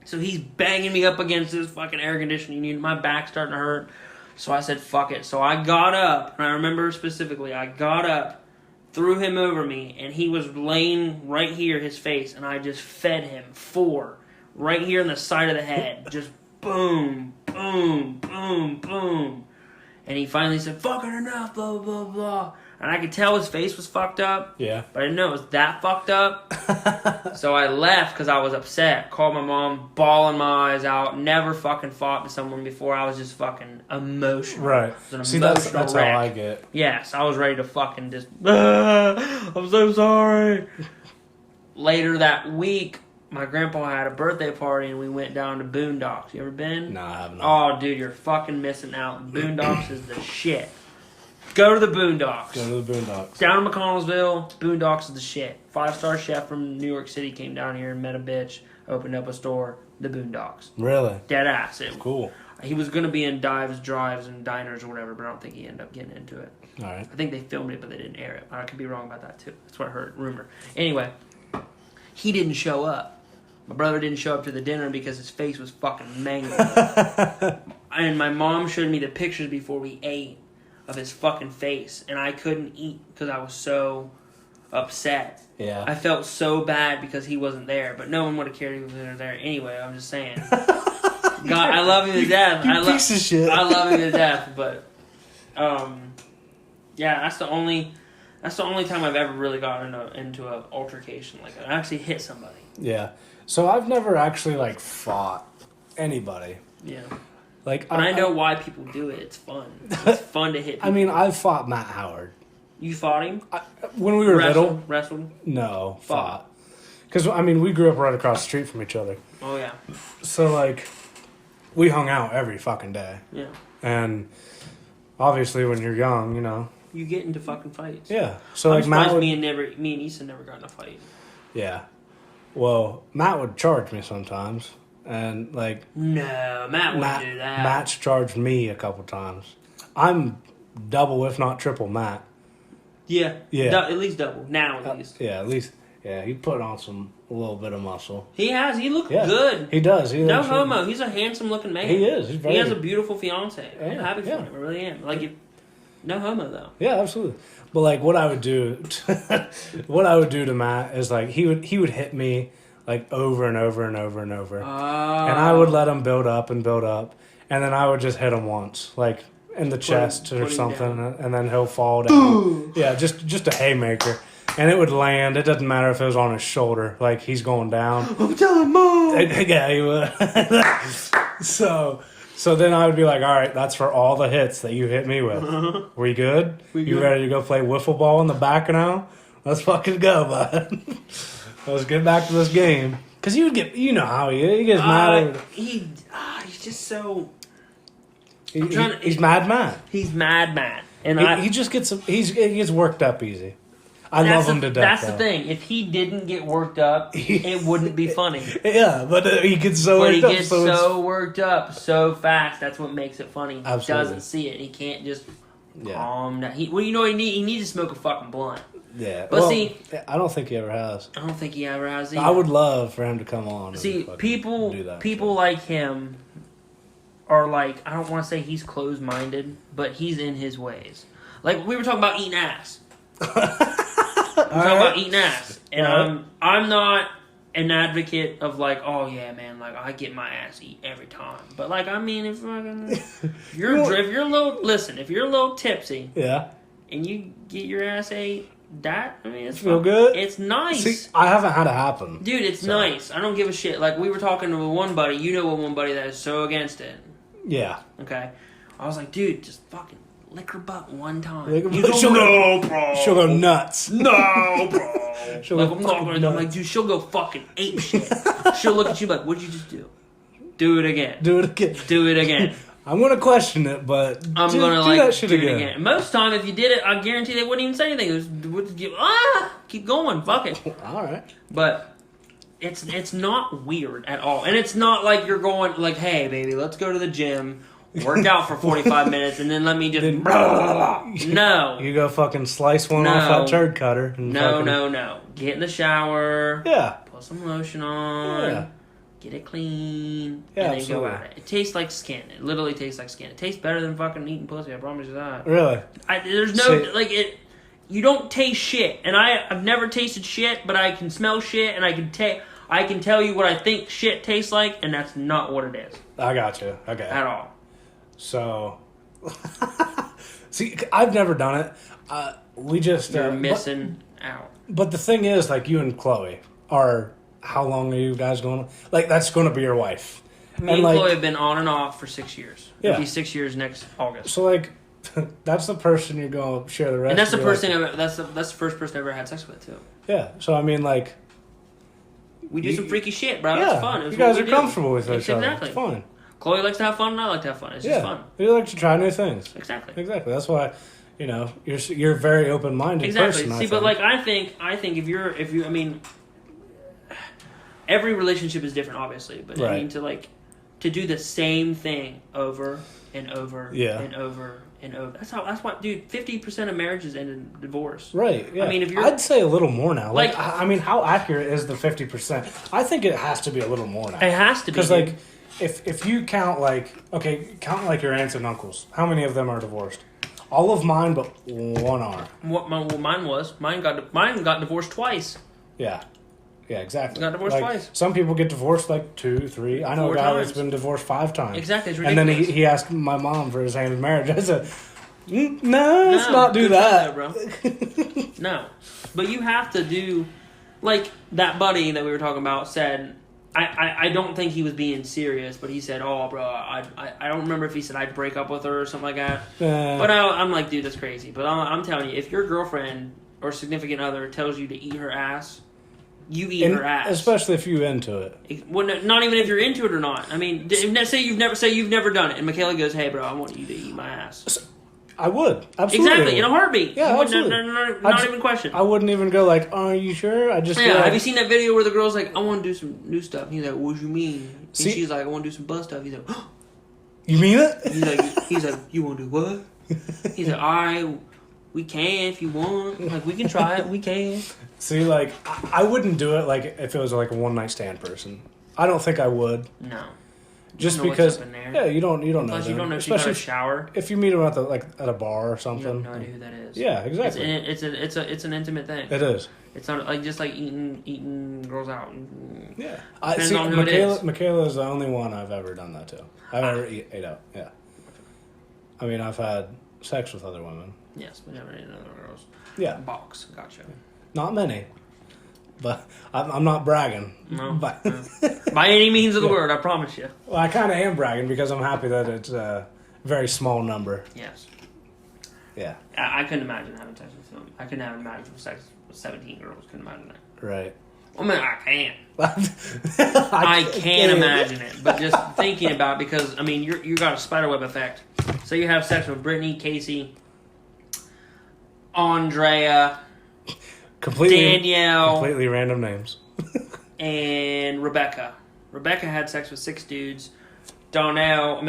B: So he's banging me up against this fucking air conditioning unit. My back's starting to hurt. So I said, fuck it. So I got up, and I remember specifically, I got up, threw him over me, and he was laying right here, his face, and I just fed him 4. Right here in the side of the head. Just boom, boom, boom, boom. And he finally said, fucking enough, blah, blah, blah. And I could tell his face was fucked up.
C: Yeah.
B: But I didn't know it was that fucked up. So I left because I was upset. Called my mom, bawling my eyes out. Never fucking fought with someone before. I was just fucking emotional.
C: Right.
B: See,
C: that's how I get.
B: Yes, I was ready to fucking just, I'm so sorry. Later that week, my grandpa had a birthday party and we went down to Boondocks. You ever been?
C: No, I have not.
B: Oh, dude, you're fucking missing out. Boondocks is the shit. Go to the Boondocks.
C: Go to the Boondocks.
B: Down in McConnellsville, Boondocks is the shit. 5-star chef from New York City came down here and met a bitch, opened up a store, the Boondocks.
C: Really?
B: Dead ass.
C: Cool.
B: He was going to be in dives, drives, and diners or whatever, but I don't think he ended up getting into it.
C: All right.
B: I think they filmed it, but they didn't air it. I could be wrong about that, too. That's what I heard. Rumor. Anyway, he didn't show up. My brother didn't show up to the dinner because his face was fucking mangled. And my mom showed me the pictures before we ate of his fucking face, and I couldn't eat because I was so upset.
C: Yeah.
B: I felt so bad because he wasn't there, but no one would have cared if he was there anyway. I'm just saying. God, I love him to death.
C: Piece of shit.
B: I love him to death, but yeah, that's the only time I've ever really gotten into an altercation like that. I actually hit somebody.
C: Yeah. So I've never actually like fought anybody.
B: Yeah.
C: Like,
B: but I know why people do it. It's fun. It's fun to hit people.
C: I mean, I've fought Matt Howard.
B: You fought him?
C: When we were little.
B: Wrestled?
C: No, fought. Because, I mean, we grew up right across the street from each other.
B: Oh, yeah.
C: So, like, we hung out every fucking day.
B: Yeah.
C: And obviously, when you're young, you know.
B: You get into fucking fights.
C: Yeah. So,
B: I'm
C: like, Matt would,
B: me and Easton never got in a fight.
C: Yeah. Well, Matt would charge me sometimes. And, like...
B: No, Matt wouldn't do that.
C: Matt's charged me a couple times. I'm double, if not triple Matt.
B: Yeah.
C: Yeah.
B: At least double. Now, at least.
C: Yeah, at least... Yeah, he put on a little bit of muscle.
B: He has. He looks good.
C: He does.
B: No homo. He's a handsome looking man.
C: He is.
B: He has a beautiful fiance. I'm happy for him. I really am. Like, no homo though.
C: Yeah, absolutely. But like, what I would do to Matt is like he would hit me like over and over and over and over, and I would let him build up, and then I would just hit him once, like,
A: in the
B: Put
A: chest
B: him
A: or
B: down.
A: something, and then he'll fall down. Yeah, just a haymaker, and it would land. It doesn't matter if it was on his shoulder, like he's going down.
B: I'm telling Mom.
A: Yeah, he would. So then I would be like, all right, that's for all the hits that you hit me with. We good?
B: We
A: You
B: good.
A: ready to go play wiffle ball in the back now? Let's fucking go, bud. Let's get back to this game. Because you would get, you know how he is. He gets mad.
B: He's just so.
A: He's mad.
B: He's mad. And
A: He just gets, he gets worked up easy. I love him to death.
B: That's the thing. If he didn't get worked up, it wouldn't be funny.
A: Yeah, but he gets so
B: But
A: worked
B: he
A: up.
B: gets so worked up so fast. That's what makes it funny.
A: Absolutely.
B: He doesn't see it. He can't just calm down. Well, you know what he needs? He needs to smoke a fucking blunt.
A: Yeah.
B: But
A: well,
B: see,
A: I don't think he ever has.
B: I don't think he ever has either.
A: I would love for him to come on. And
B: see,
A: fucking
B: people
A: do that
B: like him are like, I don't want to say he's closed-minded, but he's in his ways. Like, we were talking about eating ass. About eating ass, and I'm not an advocate of like, oh yeah, man, like I get my ass eat every time. But like, I mean, if you're a little tipsy,
A: Yeah.
B: and you get your ass ate, that I mean, it's
A: Feel good.
B: It's nice.
A: See, I haven't had it happen,
B: dude. It's nice. I don't give a shit. Like we were talking to one buddy, one buddy that is so against it.
A: Yeah.
B: Okay, I was like, dude, just fucking lick her butt one time.
A: She'll
B: no, bro.
A: She'll go nuts.
B: No, bro.
A: She'll
B: like,
A: go
B: I'm not gonna. I'm
A: nuts.
B: like, dude, she'll go fucking ape shit. She'll look at you like, what'd you just do? Do it again.
A: Do it again.
B: Do it again.
A: I'm gonna question it, but
B: I'm
A: do
B: gonna
A: that shit
B: do it
A: again.
B: again. Most time, if you did it, I guarantee they wouldn't even say anything. It was, keep going, fuck it.
A: All right.
B: But it's not weird at all, and it's not like you're going like, hey, baby, let's go to the gym. Work out for 45 minutes and then let me just... No.
A: You go fucking slice one off that turd cutter. And
B: No. Get in the shower.
A: Yeah.
B: Put some lotion on.
A: Yeah.
B: Get it clean.
A: Yeah,
B: and then
A: absolutely.
B: go at it. It tastes like skin. It literally tastes like skin. It tastes better than fucking eating pussy. I promise you that.
A: Really?
B: There's no... You don't taste shit. And I've never tasted shit, but I can smell shit and I can tell you what I think shit tastes like, and that's not what it is.
A: I got you. Okay.
B: At all.
A: So, see, I've never done it. We just
B: You're missing out.
A: But the thing is, like, you and Chloe are. How long are you guys going? Like, that's going to be your wife.
B: Me and
A: like,
B: Chloe have been on and off for 6 years.
A: Yeah.
B: It'll be 6 years next August.
A: So, like, that's the person you're going to share the rest.
B: And that's the
A: of your
B: person.
A: life with.
B: That's the first person I ever had sex with too.
A: Yeah. So I mean, like,
B: we do some freaky shit, bro.
A: Yeah,
B: It's fun. It's
A: you guys
B: what
A: are
B: we do.
A: comfortable with each other.
B: Exactly.
A: It's fun.
B: Chloe likes to have fun, and I like to have fun. It's just fun.
A: You like to try new things.
B: Exactly.
A: That's why, you're a very open-minded
B: Exactly.
A: person.
B: See, but like I think if you I mean, every relationship is different, obviously. But
A: Right.
B: I mean to do the same thing over and over and over and over. That's why, dude. 50% of marriages end in divorce.
A: Right. Yeah.
B: I mean, if you're,
A: I'd say a little more now.
B: Like,
A: I mean, how accurate is the 50%? I think it has to be a little more now.
B: it has to be
A: Because like, if you count like your aunts and uncles, how many of them are divorced? All of mine, but one are.
B: Mine got divorced twice.
A: Yeah. Yeah, exactly.
B: Got divorced twice.
A: Some people get divorced like 2, 3. I know
B: 4
A: a guy
B: times.
A: that's been divorced 5 times.
B: Exactly, it's
A: And then
B: ridiculous.
A: he asked my mom for his hand in marriage. I said, no, let's not do that.
B: Bro. No. But you have to do, like that buddy that we were talking about said, I don't think he was being serious, but he said, oh, bro, I don't remember if he said I'd break up with her or something like that. But I'm like, dude, that's crazy. But I'm telling you, if your girlfriend or significant other tells you to eat her ass, you eat her ass.
A: Especially if you're into it.
B: Well, not even if you're into it or not. I mean, say you've never done it, and Michaela goes, "Hey, bro, I want you to eat my ass."
A: I would absolutely.
B: Exactly in a heartbeat.
A: Yeah, absolutely.
B: Not even question.
A: I wouldn't even go like, "Are you sure?" I just
B: Have you seen that video where the girl's like, "I want to do some new stuff"? And he's like, "What do you mean?" And
A: See?
B: she's like, "I want to do some butt stuff." He's like,
A: "You mean it?"
B: He's like, "You want to do what?" He's like, "All right, we can if you want. Like, we can try it. We can."
A: See, like, I wouldn't do it like if it was like a one night stand person. I don't think I would.
B: No.
A: Just
B: You know
A: because,
B: what's up in there.
A: yeah, you don't know.
B: Plus, you
A: them.
B: don't know if she got a
A: Especially
B: shower.
A: if you meet them at a bar or something.
B: You have no idea who that is.
A: Yeah, exactly.
B: It's an intimate thing.
A: It is.
B: It's not like just like eating girls out.
A: Yeah.
B: Depends on who it is.
A: Michaela is the only one I've ever done that to. I've ever ate out. Yeah. I mean, I've had sex with other women.
B: Yes, but never any other girls.
A: Yeah.
B: Box. Gotcha.
A: Not many. But I'm not bragging.
B: No.
A: But,
B: By any means of the word, I promise you.
A: well, I kind of am bragging because I'm happy that it's a very small number.
B: Yes.
A: Yeah.
B: I couldn't imagine having sex with them. I couldn't have imagined sex with 17 girls. Couldn't imagine that.
A: Right.
B: I mean, I can. I can imagine it, but just thinking about it, because I mean, you got a spiderweb effect. So you have sex with Brittany, Casey, Andrea, Danielle,
A: completely random names,
B: and Rebecca. Rebecca had sex with 6 dudes. Darnell.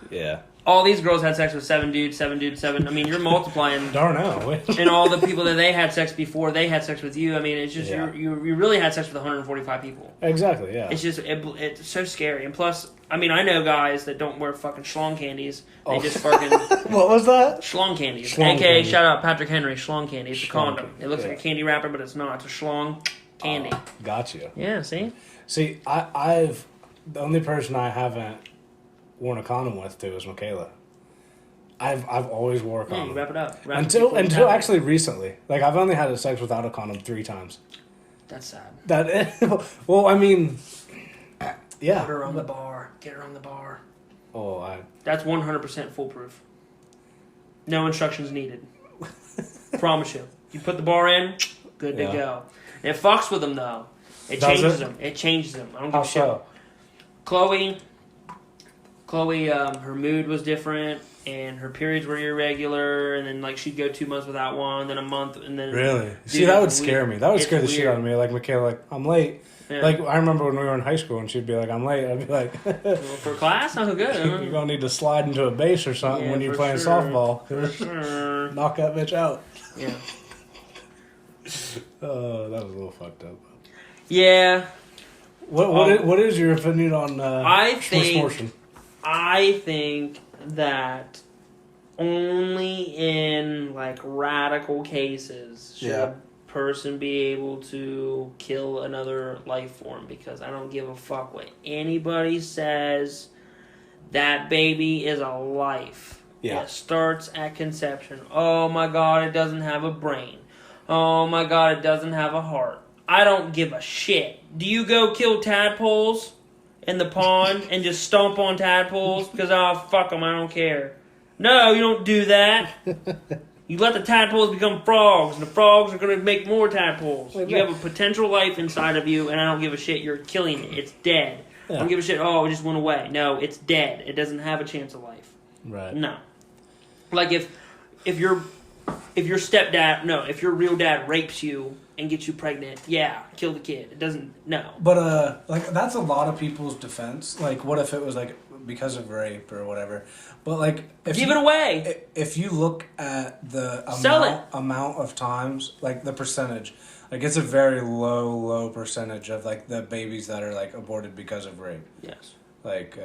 A: Yeah.
B: All these girls had sex with 7 dudes. I mean, you're multiplying.
A: Darnell.
B: And all the people that they had sex before they had sex with you. I mean, it's just you really had sex with 145 people.
A: Exactly. Yeah.
B: It's just it's so scary. And plus, I mean, I know guys that don't wear fucking schlong candies. They just fucking
A: What was that?
B: schlong candies.
A: Schlong
B: AKA
A: candy.
B: shout out Patrick Henry. Schlong candy. It's a
A: Schlong
B: condom.
A: candy,
B: It looks
A: yeah.
B: like a candy wrapper, but it's not. It's a schlong candy.
A: Got you.
B: Yeah. See.
A: See, I've the only person I haven't worn a condom with too is Michaela. I've always wore a
B: Yeah,
A: condom.
B: you wrap it up.
A: Until actually recently. Like, I've only had sex without a condom 3 times.
B: That's sad.
A: Well, I mean, yeah.
B: Put her on the bar. Get her on the bar.
A: Oh,
B: That's 100% foolproof. No instructions needed. Promise you. You put the bar in, good to
A: Yeah.
B: go. It fucks with them though. It
A: Does
B: changes
A: it?
B: them. It changes them. I don't give
A: how
B: a shit.
A: so?
B: Chloe, her mood was different, and her periods were irregular, and then like she'd go 2 months without one, then a month, and then
A: Really?
B: Dude,
A: See, that would
B: it's
A: scare
B: weird.
A: me. That would
B: It's
A: scare the shit
B: weird.
A: out of me. Like, Michaela, like, I'm late.
B: Yeah.
A: Like, I remember when we were in high school and she'd be like, I'm late. I'd be like,
B: Well, for class, oh good.
A: you're going to need to slide into a base or something
B: Yeah,
A: when you're
B: for
A: playing
B: sure.
A: softball.
B: For sure.
A: Knock that bitch out.
B: Yeah.
A: Oh, that was a little fucked up.
B: Yeah.
A: What is your opinion on
B: I think-
A: Schmorsmortion?
B: I think that only in like radical cases should
A: Yeah.
B: a person be able to kill another life form, because I don't give a fuck what anybody says. That baby is a life.
A: Yeah.
B: It starts at conception. Oh my god, it doesn't have a brain. Oh my god, it doesn't have a heart. I don't give a shit. Do you go kill tadpoles in the pond and just stomp on tadpoles because, oh, fuck them, I don't care? No, you don't do that. You let the tadpoles become frogs, and the frogs are going to make more tadpoles. You have a potential life inside of you, and I don't give a shit. You're killing it. It's dead. I don't give a shit. Oh, it just went away. No, it's dead. It doesn't have a chance of life.
A: Right.
B: No. Like if your real dad rapes you and gets you pregnant, yeah, kill the kid. It doesn't. No.
C: But like that's a lot of people's defense. Like, what if it was like because of rape or whatever? But like, if
B: Give it away.
C: If you look at the
B: Sell
C: amount of times, like the percentage, like it's a very low percentage of like the babies that are like aborted because of rape.
B: Yes.
C: Like,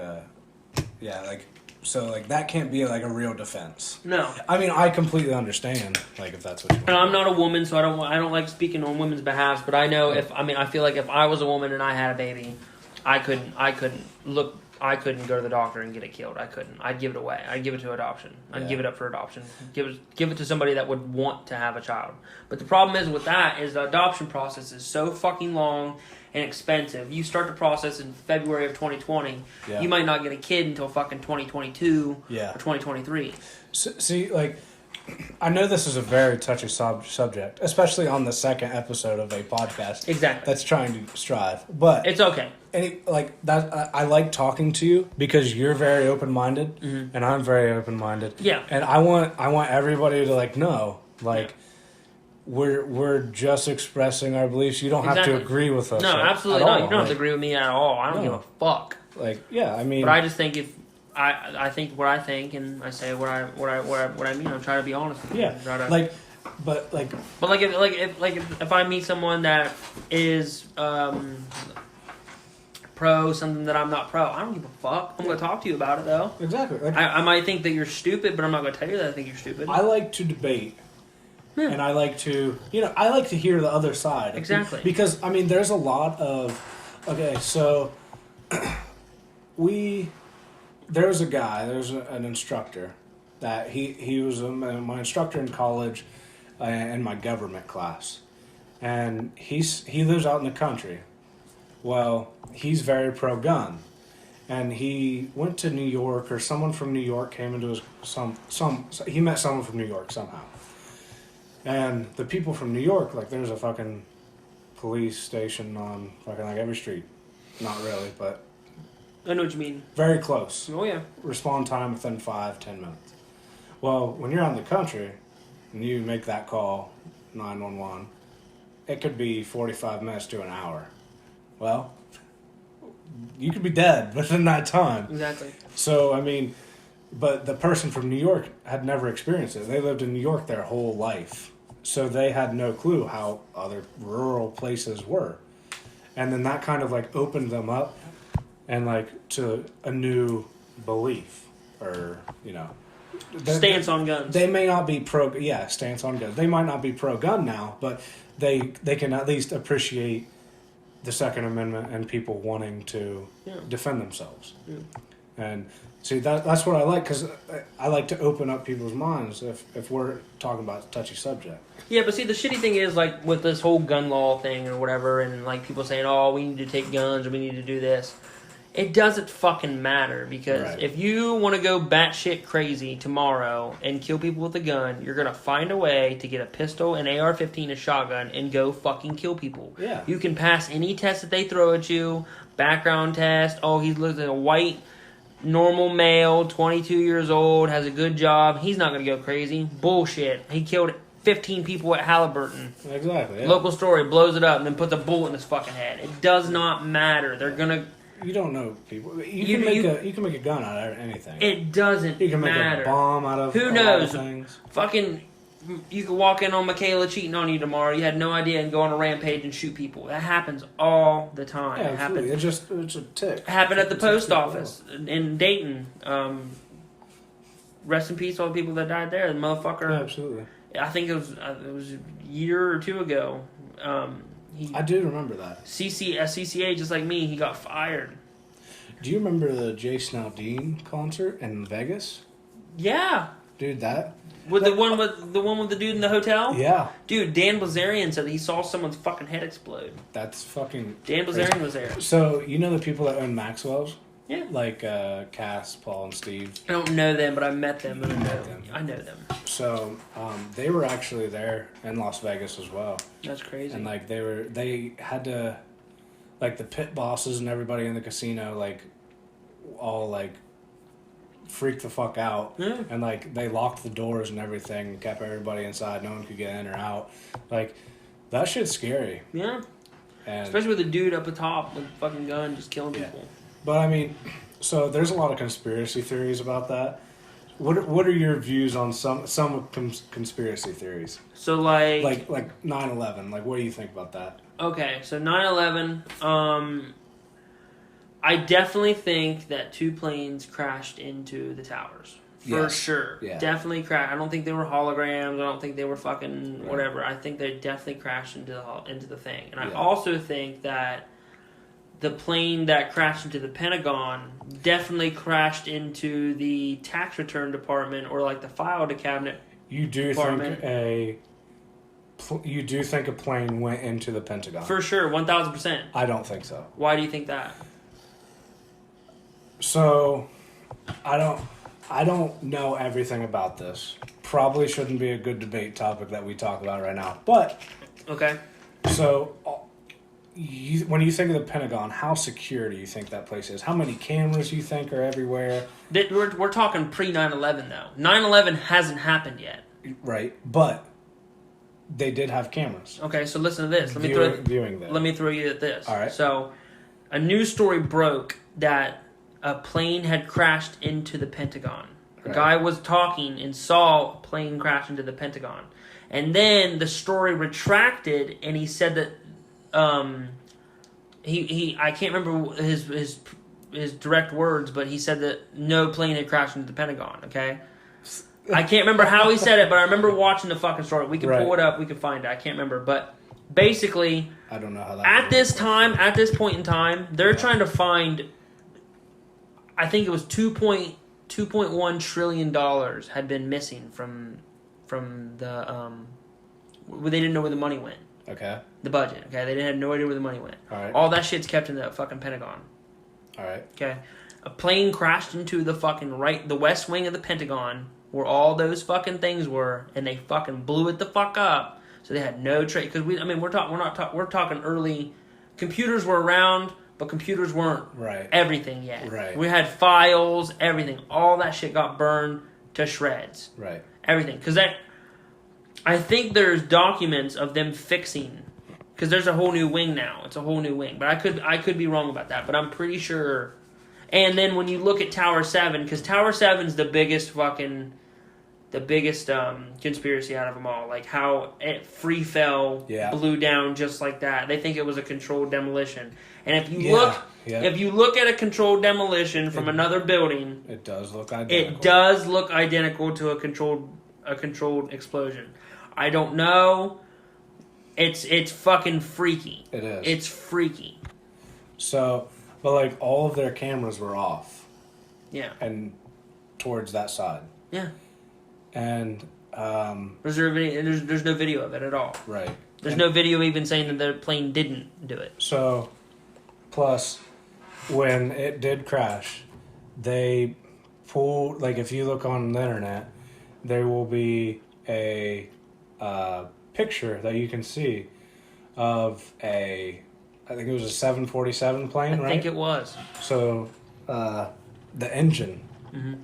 C: yeah, like so like that can't be like a real defense.
B: No.
A: I mean, I completely understand. Like, if that's what you want.
B: And I'm not a woman, so I don't like speaking on women's behalf. But I know I feel like if I was a woman and I had a baby, I couldn't go to the doctor and get it killed. I couldn't. I'd give it away. I'd give it to adoption. I'd give it up for adoption. Give it to somebody that would want to have a child. But the problem is with that is the adoption process is so fucking long and expensive. You start the process in February of 2020.
A: Yeah.
B: You might not get a kid until fucking 2022
A: Yeah.
B: or 2023.
A: See, like, I know this is a very touchy subject, especially on the second episode of a podcast.
B: Exactly.
A: That's trying to strive, but
B: It's okay.
A: like that. I like talking to you because you're very open-minded, and I'm very open-minded.
B: Yeah.
A: And I want everybody to like know, like, we're just expressing our beliefs. You don't have to
B: Exactly.
A: agree with us.
B: No,
A: at
B: absolutely
A: all.
B: not. You don't have to
A: Like,
B: agree with me at all. I don't give a fuck.
A: Like, yeah, I mean,
B: But I just think if I think what I think and I say what I mean. I'm trying to be honest with you.
A: yeah,
B: Try to,
A: like,
B: but if I meet someone that is pro something that I'm not pro, I don't give a fuck. I'm gonna talk to you about it though.
A: exactly. Like,
B: I might think that you're stupid, but I'm not gonna tell you that I think you're stupid.
A: I like to debate.
B: Yeah.
A: And I like to, I like to hear the other side.
B: Exactly.
A: Because, I mean, there's a lot of, okay, so, there's an instructor
C: that he was my instructor in college in my government class. And he lives out in the country. Well, he's very pro-gun. And he went to New York, or someone from New York came into his... he met someone from New York somehow. And the people from New York, like, there's a fucking police station on fucking, like, every street. Not really, but...
B: I know what you mean.
C: Very close.
B: Oh, yeah.
C: Respond time within 5-10 minutes. Well, when you're out in the country, and you make that call, 911, it could be 45 minutes to an hour. Well, you could be dead within that time.
B: Exactly.
C: So, I mean, but the person from New York had never experienced it. They lived in New York their whole life. So they had no clue how other rural places were. And then that kind of like opened them up and like to a new belief or, you know.
B: Stance on guns.
C: They may not be stance on guns. They might not be pro-gun now, but they can at least appreciate the Second Amendment and people wanting to defend themselves. Yeah. And see, that's what I like, because I like to open up people's minds if we're talking about a touchy subject.
B: Yeah, but see, the shitty thing is, like, with this whole gun law thing or whatever, and, like, people saying, oh, we need to take guns or we need to do this. It doesn't fucking matter, because if you want to go batshit crazy tomorrow and kill people with a gun, you're going to find a way to get a pistol, an AR-15, a shotgun, and go fucking kill people.
C: Yeah.
B: You can pass any test that they throw at you, background test, oh, he looks like a white, normal male, 22 years old, has a good job, he's not going to go crazy. Bullshit. He killed 15 people at Halliburton.
C: Exactly. Yeah.
B: Local story, blows it up, and then puts a bullet in his fucking head. It does not matter. They're going to...
C: You don't know people. You can make a gun out of anything.
B: It doesn't matter.
C: You can make a bomb out of
B: who knows
C: things.
B: Fucking, you could walk in on Michaela cheating on you tomorrow. You had no idea and go on a rampage and shoot people. That happens all the time.
C: Yeah,
B: it happens.
C: It's a tick.
B: It happened at the post office in Dayton. Rest in peace, all the people that died there. The motherfucker.
C: Yeah, absolutely.
B: I think it was a year or two ago.
C: I do remember that.
B: CCA, just like me, he got fired.
C: Do you remember the Jason Aldean concert in Vegas?
B: Yeah.
C: Dude, that...
B: The one with the dude in the hotel?
C: Yeah.
B: Dude, Dan Blazarian said he saw someone's fucking head explode.
C: That's fucking...
B: Dan Blazarian was there.
C: So, you know the people that own Maxwell's?
B: Yeah.
C: Like Cass, Paul, and Steve.
B: I don't know them, but I met them. I know them.
C: So, they were actually there in Las Vegas as well.
B: That's crazy.
C: And, like, they had to... Like, the pit bosses and everybody in the casino, like, all, like, freaked the fuck out.
B: Yeah.
C: And, like, they locked the doors and everything and kept everybody inside. No one could get in or out. Like, that shit's scary.
B: Yeah.
C: And
B: especially with the dude up the top with a fucking gun just killing people.
C: But, I mean, so there's a lot of conspiracy theories about that. What are your views on some conspiracy theories?
B: So, like
C: 9/11. Like, what do you think about that?
B: Okay, so 9/11, I definitely think that 2 planes crashed into the towers. For sure. Yeah. Definitely crashed. I don't think they were holograms. I don't think they were fucking whatever. I think they definitely crashed into the thing. And I also think that the plane that crashed into the Pentagon definitely crashed into the tax return department or like the file cabinet. You do think
C: a plane went into the Pentagon?
B: For sure, 1,000%.
C: I don't think so.
B: Why do you think that?
C: So, I don't know everything about this. Probably shouldn't be a good debate topic that we talk about right now. But
B: okay.
C: So, when you think of the Pentagon, how secure do you think that place is? How many cameras do you think are everywhere?
B: We're talking pre 9/11 though. 9/11 hasn't happened yet.
C: Right, but they did have cameras.
B: Okay, so listen to this. Let me throw you at this.
C: All right.
B: So, a news story broke that a plane had crashed into the Pentagon. A guy was talking and saw a plane crash into the Pentagon. And then the story retracted and he said that I can't remember his direct words, but he said that no plane had crashed into the Pentagon, okay? I can't remember how he said it, but I remember watching the fucking story. We can pull it up, we can find it. I can't remember, but basically,
C: I don't know how that
B: at this point in time, they're trying to find, I think it was 2.8 $2.1 trillion had been missing from the they didn't know where the money went.
A: Okay.
B: The budget. Okay, they had no idea where the money went.
A: All right.
B: All that shit's kept in the fucking Pentagon.
A: All right.
B: Okay, a plane crashed into the west wing of the Pentagon where all those fucking things were, and they fucking blew it the fuck up. So they had no trace. Because we're talking early. Computers were around, but computers weren't everything yet.
A: Right.
B: We had files, everything. All that shit got burned to shreds.
A: Right.
B: Everything. Because I think there's documents of them fixing. Because there's a whole new wing now. It's a whole new wing. But I could be wrong about that. But I'm pretty sure. And then when you look at Tower 7, because Tower 7's the biggest conspiracy out of them all. Like how it free fell, blew down just like that. They think it was a controlled demolition. And if you look at a controlled demolition from another building,
A: it does look identical.
B: It does look identical to a controlled explosion. I don't know. It's fucking freaky.
A: It is.
B: It's freaky.
A: So, but like all of their cameras were off.
B: Yeah.
A: And towards that side.
B: Yeah.
A: And
B: there's no video of it at all.
A: Right.
B: There's no video even saying that the plane didn't do it.
A: So, plus, when it did crash, they pulled, like if you look on the internet, there will be a picture that you can see of I think it was a 747 plane, right?
B: I think it was.
A: So, the engine,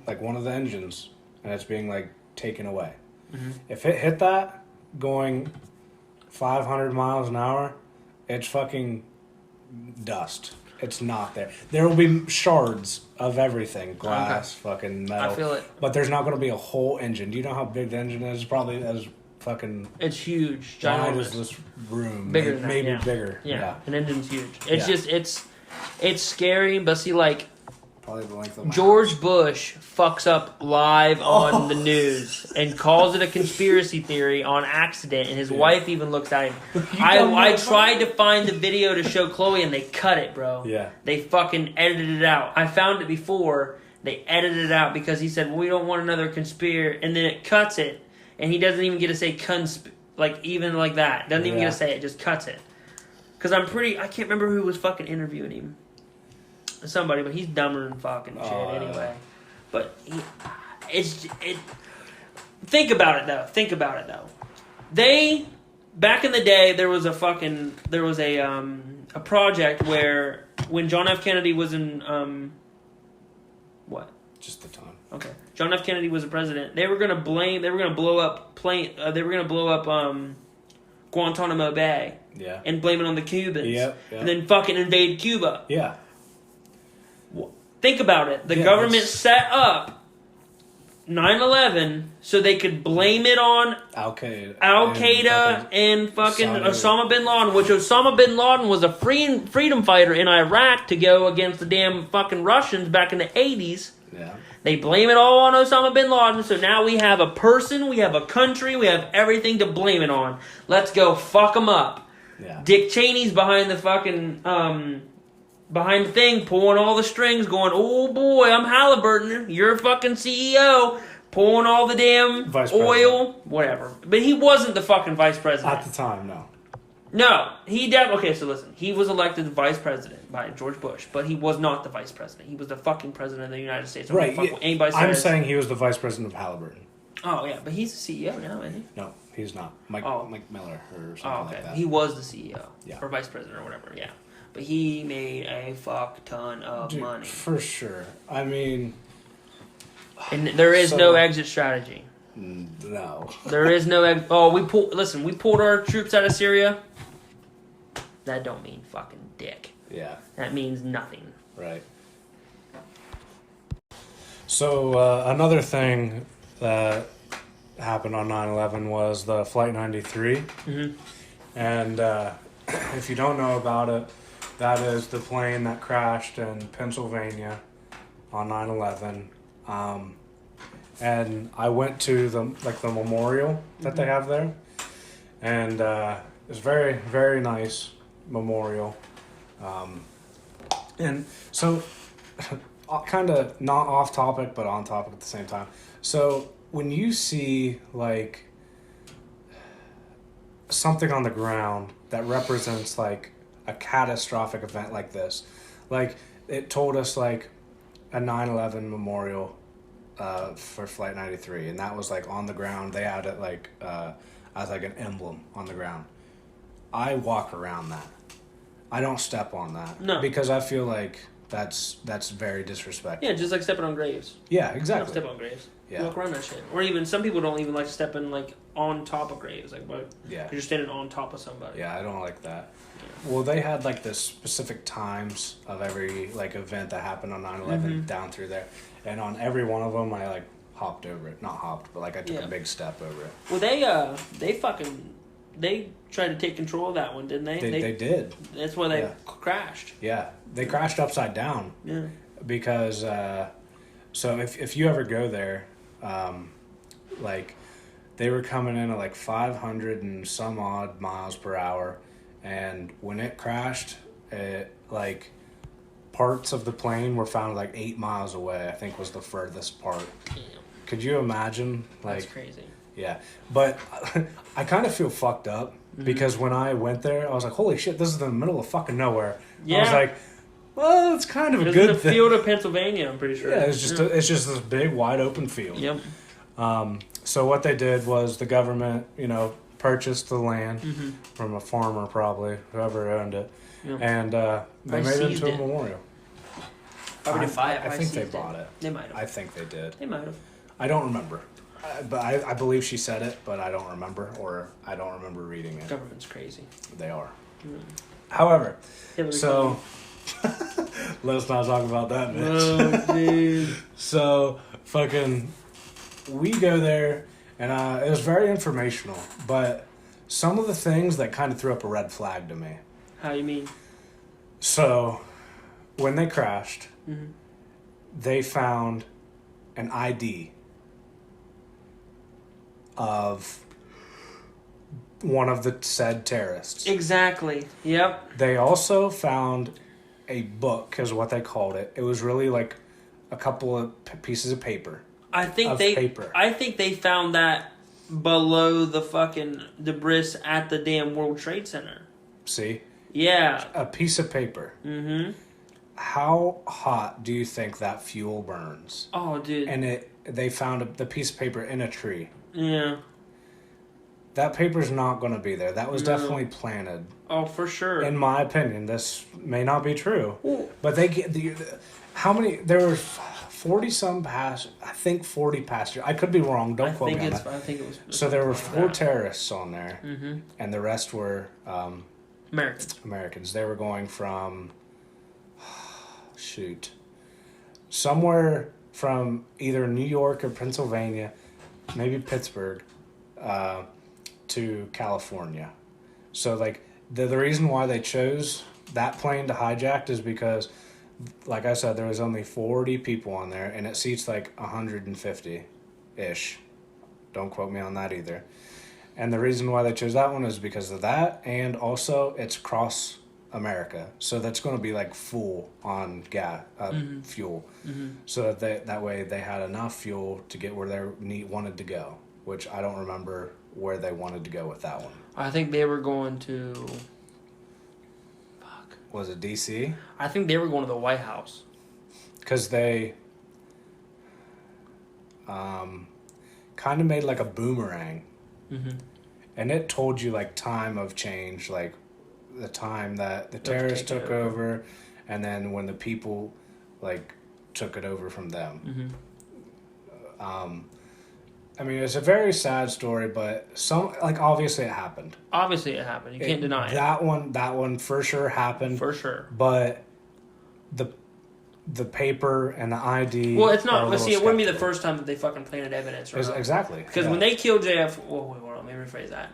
A: like one of the engines, and it's being like taken away. Mm-hmm. If it hit that going 500 miles an hour, it's fucking dust. It's not there. There will be shards of everything. Glass, fucking metal.
B: I feel it.
A: But there's not going to be a whole engine. Do you know how big the engine is? Probably as fucking...
B: It's huge.
A: Wide
B: Ginormous.
A: as this room.
B: Bigger than that,
A: maybe bigger.
B: Yeah. An engine's huge. It's just, it's scary, but see, like,
A: probably the length of
B: George Bush fucks up live on the news and calls it a conspiracy theory on accident, and his wife even looks at him. I tried to find the video to show Chloe, and they cut it, bro.
A: Yeah.
B: They fucking edited it out. I found it before. They edited it out because he said, well, we don't want another conspiracy, and then it cuts it, and he doesn't even get to say even like that. Doesn't even get to say it, just cuts it. Because I can't remember who was fucking interviewing him. Somebody, but he's dumber than fucking shit anyway. But think about it though. They back in the day there was a project where when John F. Kennedy was in what?
A: Just the time.
B: Okay, John F. Kennedy was the president. They were gonna blow up Guantanamo Bay.
A: Yeah.
B: And blame it on the Cubans.
A: Yep.
B: And then fucking invade Cuba.
A: Yeah.
B: Think about it. The government set up 9/11 so they could blame it on Al-Qaeda and fucking Osama bin Laden, which Osama bin Laden was a freedom fighter in Iraq to go against the damn fucking Russians back in the 80s.
A: Yeah. They
B: blame it all on Osama bin Laden, so now we have a person, we have a country, we have everything to blame it on. Let's go fuck them up.
A: Yeah.
B: Dick Cheney's behind the fucking... behind the thing, pulling all the strings, going, oh boy, I'm Halliburton, you're fucking CEO, pulling all the damn oil, whatever. But he wasn't the fucking vice president.
A: At the time, no.
B: No, okay, so listen, he was elected vice president by George Bush, but he was not the vice president. He was the fucking president of the United States.
A: Right,
B: I'm
A: saying he was the vice president of Halliburton.
B: Oh, yeah, but he's the CEO now, isn't he?
A: No, he's not. Mike Miller or something like that.
B: He was the CEO,
A: yeah.
B: Or vice president or whatever, yeah. But he made a fuck ton of money.
A: For sure. I mean...
B: And there is no exit strategy.
A: No.
B: There is no exit... Oh, we pulled our troops out of Syria. That don't mean fucking dick.
A: Yeah.
B: That means nothing.
A: Right. So, another thing that happened on 9/11 was the Flight 93.
B: Mm-hmm.
A: And if you don't know about it, that is the plane that crashed in Pennsylvania on 9/11. And I went to the memorial that they have there, and it's very, very nice memorial. And so kind of not off topic, but on topic at the same time. So when you see like something on the ground that represents like a catastrophic event like this, like it told us like a 9/11 memorial for Flight 93, and that was like on the ground. They had it like as like an emblem on the ground. I walk around that. I don't step on that.
B: No.
A: Because I feel like that's very disrespectful.
B: Yeah, just like stepping on graves.
A: Yeah,
B: You
A: exactly.
B: don't step on graves.
A: Yeah.
B: You walk around that shit. Or even, some people don't even like stepping like on top of graves. Like, but
A: Yeah.
B: you're standing on top of somebody.
A: Yeah, I don't like that.
B: Yeah.
A: Well, they had like the specific times of every like event that happened on 9/11 down through there, and on every one of them, I like hopped over it. Not hopped, but like I took a big step over it.
B: Well, they tried to take control of that one, didn't they?
A: They did.
B: That's why they crashed.
A: Yeah, they crashed upside down.
B: Yeah.
A: Because so if you ever go there, like they were coming in at like 500 and some odd miles per hour, and when it crashed, it like parts of the plane were found like 8 miles away. I think was the furthest part.
B: Damn.
A: Could you imagine? Like,
B: That's crazy.
A: Yeah, but I kind of feel fucked up because when I went there, I was like, "Holy shit, this is in the middle of fucking nowhere."
B: Yeah.
A: I was like, "Well, it's kind of a
B: It was
A: good
B: in the
A: thing."
B: field of Pennsylvania, I'm pretty sure.
A: Yeah, it's just it's just this big wide open field.
B: Yep.
A: So what they did was the government, purchased the land from a farmer, probably whoever owned it,
B: Yep.
A: and they made it into a
B: it.
A: memorial.
B: Probably
A: I think they bought it.
B: They might have.
A: I think they did.
B: They might have.
A: I don't remember, but I believe she said it, but I don't remember, or I don't remember reading it.
B: Government's crazy.
A: They are.
B: Mm.
A: However,
B: Hillary
A: so let's not talk about that, bitch.
B: Oh, dude.
A: So fucking, we go there, and it was very informational, but some of the things that kind of threw up a red flag to me.
B: How you mean?
A: So, when they crashed,
B: Mm-hmm.
A: they found an ID of one of the said terrorists.
B: Exactly. Yep.
A: They also found a book, is what they called it. It was really like a couple of pieces of paper.
B: I think
A: paper.
B: I think they found that below the fucking debris at the damn World Trade Center.
A: See?
B: Yeah.
A: A piece of paper.
B: Mm-hmm.
A: How hot do you think that fuel burns?
B: Oh, dude.
A: And they found the piece of paper in a tree.
B: Yeah.
A: That paper's not going to be there. That was
B: No.
A: definitely planted.
B: Oh, for sure.
A: In my opinion, this may not be true.
B: Ooh.
A: But they get how many? There were 40 some passengers. I think 40 passengers. I could be wrong. Don't quote me on that.
B: I think it was.
A: So there were 4 terrorists on there,
B: Mm-hmm.
A: and the rest were
B: Americans.
A: Americans. They were going from somewhere from either New York or Pennsylvania, maybe Pittsburgh, to California. So like the reason why they chose that plane to hijack is because, like I said, there was only 40 people on there, and it seats like 150-ish. Don't quote me on that either. And the reason why they chose that one is because of that, and also it's across America, so that's going to be like full on gas, fuel.
B: Mm-hmm.
A: So that way they had enough fuel to get where they wanted to go, which I don't remember where they wanted to go with that one.
B: I think they were going to. Fuck.
A: Was it DC?
B: I think they were going to the White House.
A: Because they kind of made like a boomerang.
B: Mm-hmm.
A: And it told you like time of change, like the time that the terrorists took over, and then when the people like took it over from them.
B: Mm-hmm.
A: I mean, it's a very sad story, but obviously it happened.
B: Obviously, it happened. You can't deny it.
A: That one for sure happened.
B: For sure.
A: But the paper and the ID.
B: Well, it's not.
A: are a
B: But see,
A: little
B: it wouldn't be the
A: skeptical.
B: first time that they fucking planted evidence.
A: Exactly.
B: Because when they killed JF, hold on, let me rephrase that.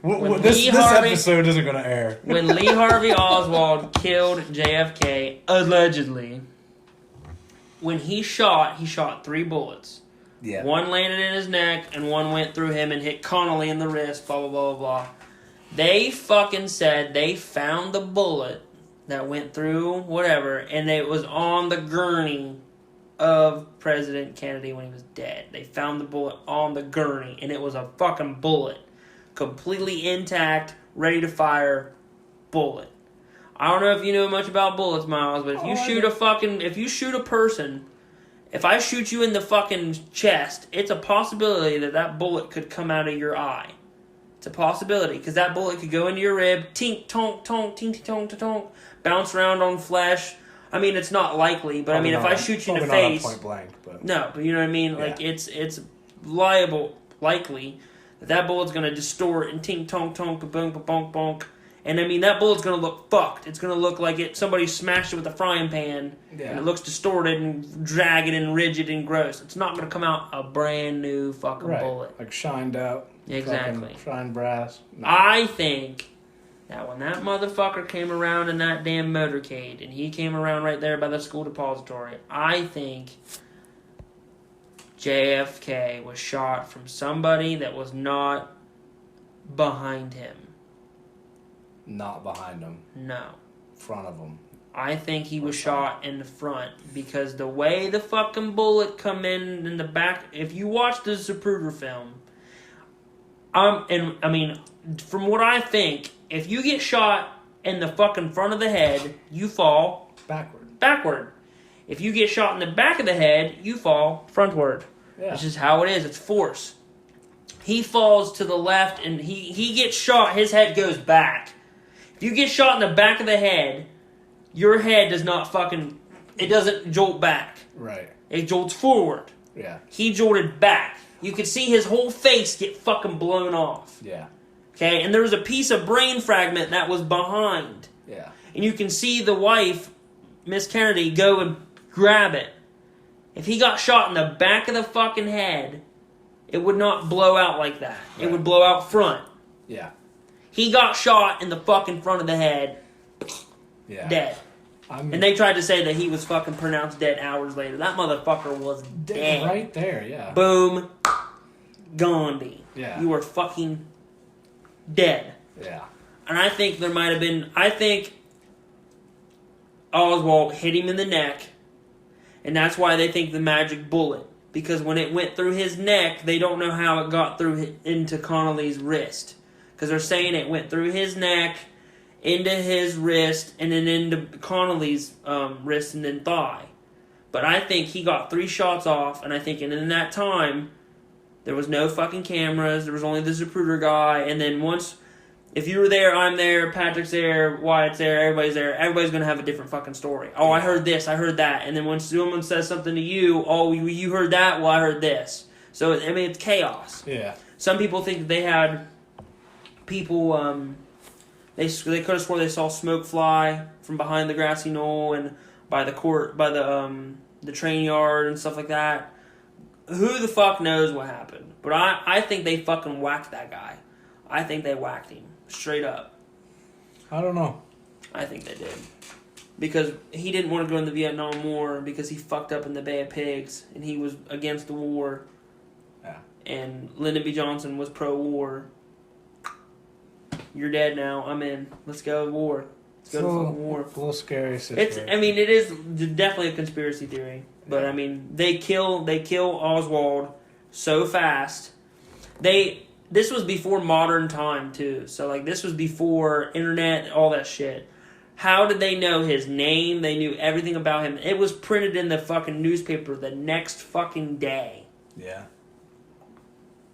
B: When
A: this
B: Lee Harvey,
A: episode isn't going to air.
B: when Lee Harvey Oswald killed JFK, allegedly, when he shot 3 bullets.
A: Yeah.
B: One landed in his neck, and one went through him and hit Connolly in the wrist, blah, blah, blah, blah, blah. They fucking said they found the bullet that went through whatever, and it was on the gurney of President Kennedy when he was dead. They found the bullet on the gurney, and it was a fucking bullet. Completely intact, ready to fire bullet. I don't know if you know much about bullets, Miles, but if you shoot a person, if I shoot you in the fucking chest, it's a possibility that bullet could come out of your eye. It's a possibility, because that bullet could go into your rib, tink, tonk, tonk, tink, tonk, tonk, bounce around on flesh. I mean, it's not likely, but
A: probably
B: I mean, if I shoot you in the face,
A: point blank, but
B: no, but you know what I mean. Like it's likely that bullet's gonna distort and tink, tonk, tonk, boom, bonk, bonk, and I mean that bullet's gonna look fucked. It's gonna look like somebody smashed it with a frying pan, and it looks distorted and jagged and rigid and gross. It's not gonna come out a brand new fucking bullet,
A: like shined out,
B: exactly,
A: shined brass. No.
B: I think that when that motherfucker came around in that damn motorcade, and he came around right there by the school depository, I think JFK was shot from somebody that was not behind him.
A: Not behind him.
B: No.
A: Front of him.
B: I think he was shot in the front, because the way the fucking bullet come in the back, if you watch the Zapruder film, and I mean, from what I think, if you get shot in the fucking front of the head, you fall backward. If you get shot in the back of the head, you fall frontward. Yeah. That's just how it is. It's force. He falls to the left, and he gets shot. His head goes back. If you get shot in the back of the head, your head does not it doesn't jolt back.
A: Right.
B: It jolts forward.
A: Yeah. He
B: jolted back. You could see his whole face get fucking blown off.
A: Yeah.
B: Okay, and there was a piece of brain fragment that was behind.
A: Yeah.
B: And you can see the wife, Miss Kennedy, go and grab it. If he got shot in the back of the fucking head, it would not blow out like that. Right. It would blow out front.
A: Yeah.
B: He got shot in the fucking front of the head.
A: Yeah.
B: Dead. And they tried to say that he was fucking pronounced dead hours later. That motherfucker was dead.
A: Right there, yeah.
B: Boom. Gandhi.
A: Yeah.
B: You were fucking dead.
A: Yeah.
B: And I think there might have been... I think Oswald hit him in the neck, and that's why they think the magic bullet. Because when it went through his neck, they don't know how it got through into Connolly's wrist. Because they're saying it went through his neck, into his wrist, and then into Connolly's wrist and then thigh. But I think he got 3 shots off, and I think in that time, there was no fucking cameras, there was only the Zapruder guy, and then once, if you were there, I'm there, Patrick's there, Wyatt's there, everybody's going to have a different fucking story. Oh, I heard this, I heard that, and then when someone says something to you, oh, you heard that, well, I heard this. So, I mean, it's chaos.
A: Yeah.
B: Some people think that they had people, they could have swore they saw smoke fly from behind the grassy knoll and by the train yard and stuff like that. Who the fuck knows what happened? But I think they fucking whacked that guy. I think they whacked him. Straight up.
A: I don't know. I
B: think they did. Because he didn't want to go in the Vietnam War because he fucked up in the Bay of Pigs and he was against the war.
A: Yeah.
B: And Lyndon B. Johnson was pro-war. You're dead now. I'm in. Let's go to war. Let's go to fucking war.
A: A little scary situation.
B: It is definitely a conspiracy theory. But, I mean, they kill Oswald so fast. This was before modern time, too. So, like, this was before internet, all that shit. How did they know his name? They knew everything about him. It was printed in the fucking newspaper the next fucking day.
A: Yeah.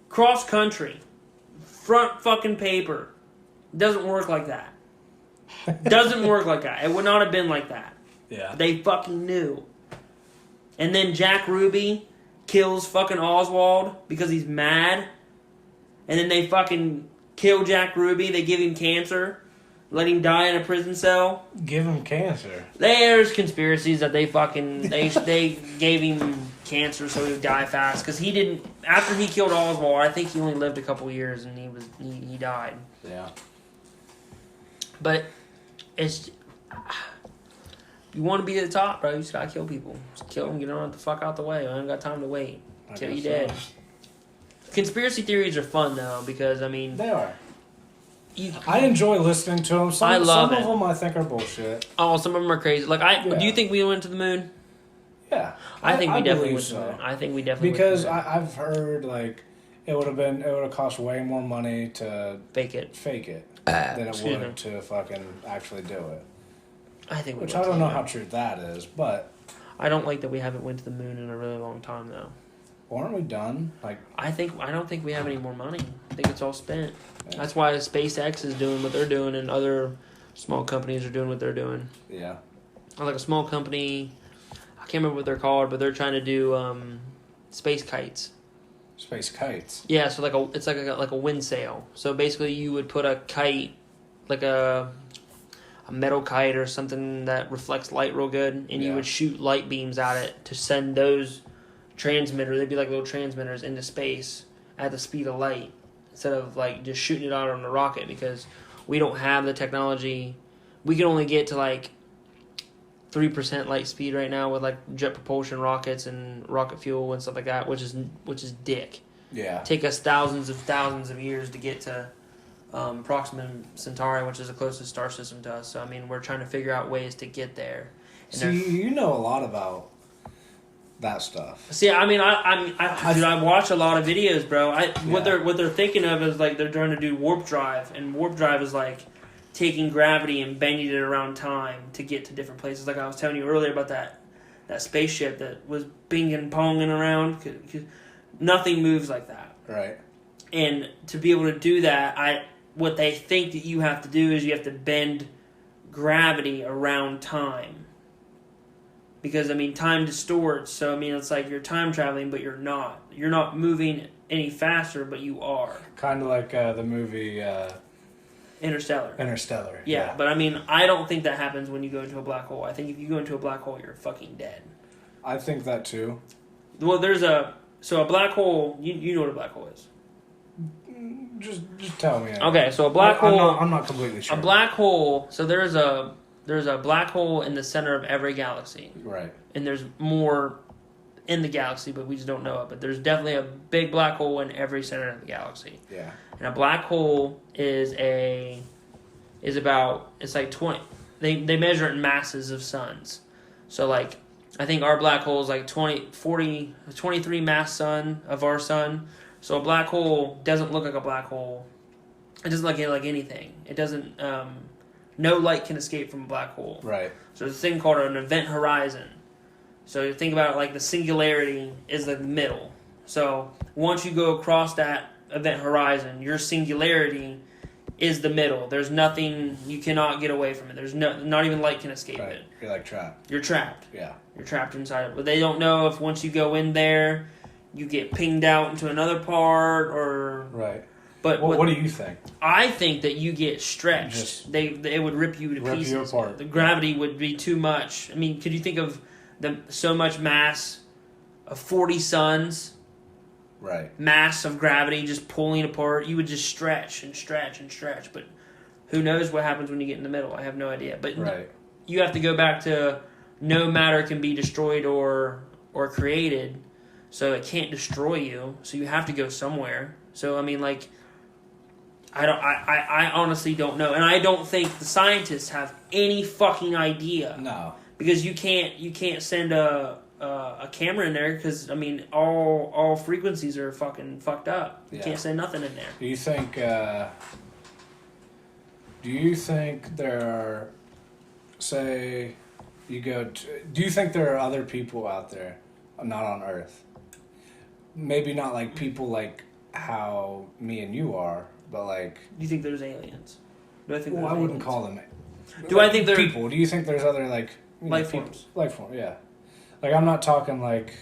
B: Cross country. Front fucking paper. Doesn't work like that. Doesn't work like that. It would not have been like that.
A: Yeah.
B: They fucking knew. And then Jack Ruby kills fucking Oswald because he's mad. And then they fucking kill Jack Ruby. They give him cancer. Let him die in a prison cell.
A: Give him cancer.
B: There's conspiracies that they gave him cancer so he would die fast. Because he didn't... After he killed Oswald, I think he only lived a couple years and he died.
A: Yeah.
B: But it's... You want to be at the top, bro. You just gotta kill people. Just kill them, get them the fuck out the way. I ain't got time to wait. Kill you dead. Conspiracy theories are fun, though, because, I mean...
A: They are. I enjoy listening to them. Some of them I think are bullshit.
B: Oh, some of them are crazy. Like, do you think we went to the moon?
A: Yeah,
B: I think we definitely went to the moon. I think we definitely
A: because
B: went to the moon.
A: I've heard like it would have cost way more money to
B: fake it
A: than it would to fucking actually do it.
B: I think.
A: Which I don't know how true that is, but
B: I don't like that we haven't went to the moon in a really long time though.
A: Well, aren't we done? Like
B: I don't think we have any more money. I think it's all spent. Yeah. That's why SpaceX is doing what they're doing, and other small companies are doing what they're doing.
A: Yeah.
B: Like a small company, I can't remember what they're called, but they're trying to do space kites.
A: Space kites.
B: Yeah, so it's like a wind sail. So basically, you would put a kite, like a metal kite or something that reflects light real good, and you would shoot light beams at it to send those transmitters. They'd be like little transmitters into space at the speed of light, instead of like just shooting it out on a rocket, because we don't have the technology. We can only get to like 3% light speed right now with like jet propulsion rockets and rocket fuel and stuff like that, which is dick.
A: Yeah.
B: Take us thousands of years to get to Proxima Centauri, which is the closest star system to us. So I mean, we're trying to figure out ways to get there. And
A: see, you know a lot about that stuff.
B: See, I mean, I watch a lot of videos, bro. What they're thinking of is like they're trying to do warp drive, and warp drive is like taking gravity and bending it around time to get to different places. Like I was telling you earlier about that spaceship that was binging ponging around. Cause nothing moves like that.
A: Right.
B: And to be able to do that, what they think that you have to do is you have to bend gravity around time. Because, I mean, time distorts, so, I mean, it's like you're time traveling, but you're not. You're not moving any faster, but you are.
A: Kind of like the movie...
B: Interstellar. Yeah, but, I mean, I don't think that happens when you go into a black hole. I think if you go into a black hole, you're fucking dead.
A: I think that, too.
B: Well, so a black hole, you know what a black hole is.
A: Just tell me.
B: Okay, so a black hole...
A: I'm not completely sure.
B: A black hole, so there's a black hole in the center of every galaxy.
A: Right.
B: And there's more in the galaxy, but we just don't know it. But there's definitely a big black hole in every center of the galaxy.
A: Yeah.
B: And a black hole is about, it's like 20, they measure it in masses of suns. So like, I think our black hole is like 23 mass sun of our sun. So a black hole doesn't look like a black hole. It doesn't look like anything. It doesn't, no light can escape from a black hole.
A: Right.
B: So there's a thing called an event horizon. So you think about it like the singularity is the middle. So once you go across that event horizon, your singularity is the middle. There's nothing, you cannot get away from it. There's not even light can escape it.
A: You're like trapped.
B: You're trapped.
A: Yeah.
B: You're trapped inside it. But they don't know if once you go in there, you get pinged out into another part or...
A: Right.
B: But
A: what do you think?
B: I think that you get stretched. They would rip you to pieces.
A: You apart.
B: The gravity would be too much. I mean, could you think of so much mass of 40 suns?
A: Right.
B: Mass of gravity just pulling apart. You would just stretch and stretch and stretch. But who knows what happens when you get in the middle? I have no idea. But you have to go back to no matter can be destroyed or created. So it can't destroy you. So you have to go somewhere. So I mean, like, I honestly don't know, and I don't think the scientists have any fucking idea.
A: No,
B: because you can't send a camera in there, because I mean all frequencies are fucking fucked up. You can't send nothing in there.
A: Do you think? Do you think there are? Say, you go. Do you think there are other people out there, not on Earth? Maybe not like people like how me and you are. But like,
B: do you think there's aliens? Do I think?
A: Well, I wouldn't call them.
B: Do I think they're
A: people? Do you think there's other like
B: life forms?
A: Life form, yeah. Like I'm not talking like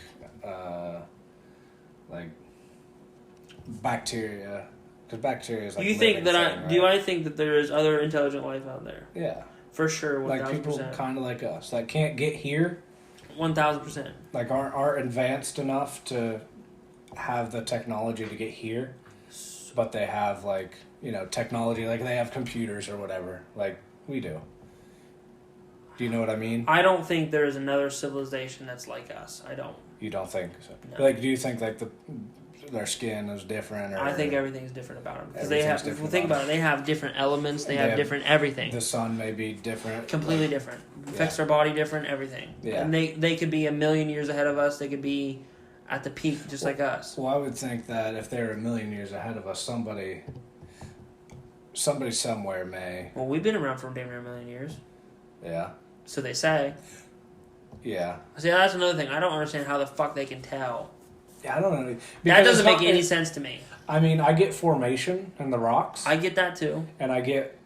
A: bacteria, because bacteria is like.
B: Do you think that
A: right?
B: Do I think that there is other intelligent life out there?
A: Yeah.
B: For sure, 1,000%.
A: Like people kind of like us, that can't get here.
B: 1,000%.
A: Like aren't advanced enough to have the technology to get here. But they have, like, you know, technology, like they have computers or whatever, like we do. Do you know what I mean?
B: I don't think there's another civilization that's like us. I don't.
A: You don't think so?
B: No.
A: Like, do you think, like, their skin is different. Or
B: I think everything's different about them because think about it, they have different elements, they have different everything.
A: The sun may be different,
B: completely different. Affects their body different, everything.
A: Yeah.
B: And they could be a million years ahead of us. They could be at the peak just like us.
A: Well, I would think that if they were a million years ahead of us, somebody somewhere may.
B: Well, we've been around for damn near a million years.
A: Yeah.
B: So they say.
A: Yeah.
B: See, that's another thing. I don't understand how the fuck they can tell.
A: Yeah, I don't know.
B: That doesn't make any sense to me.
A: I mean, I get formation in the rocks.
B: I get that too.
A: And I get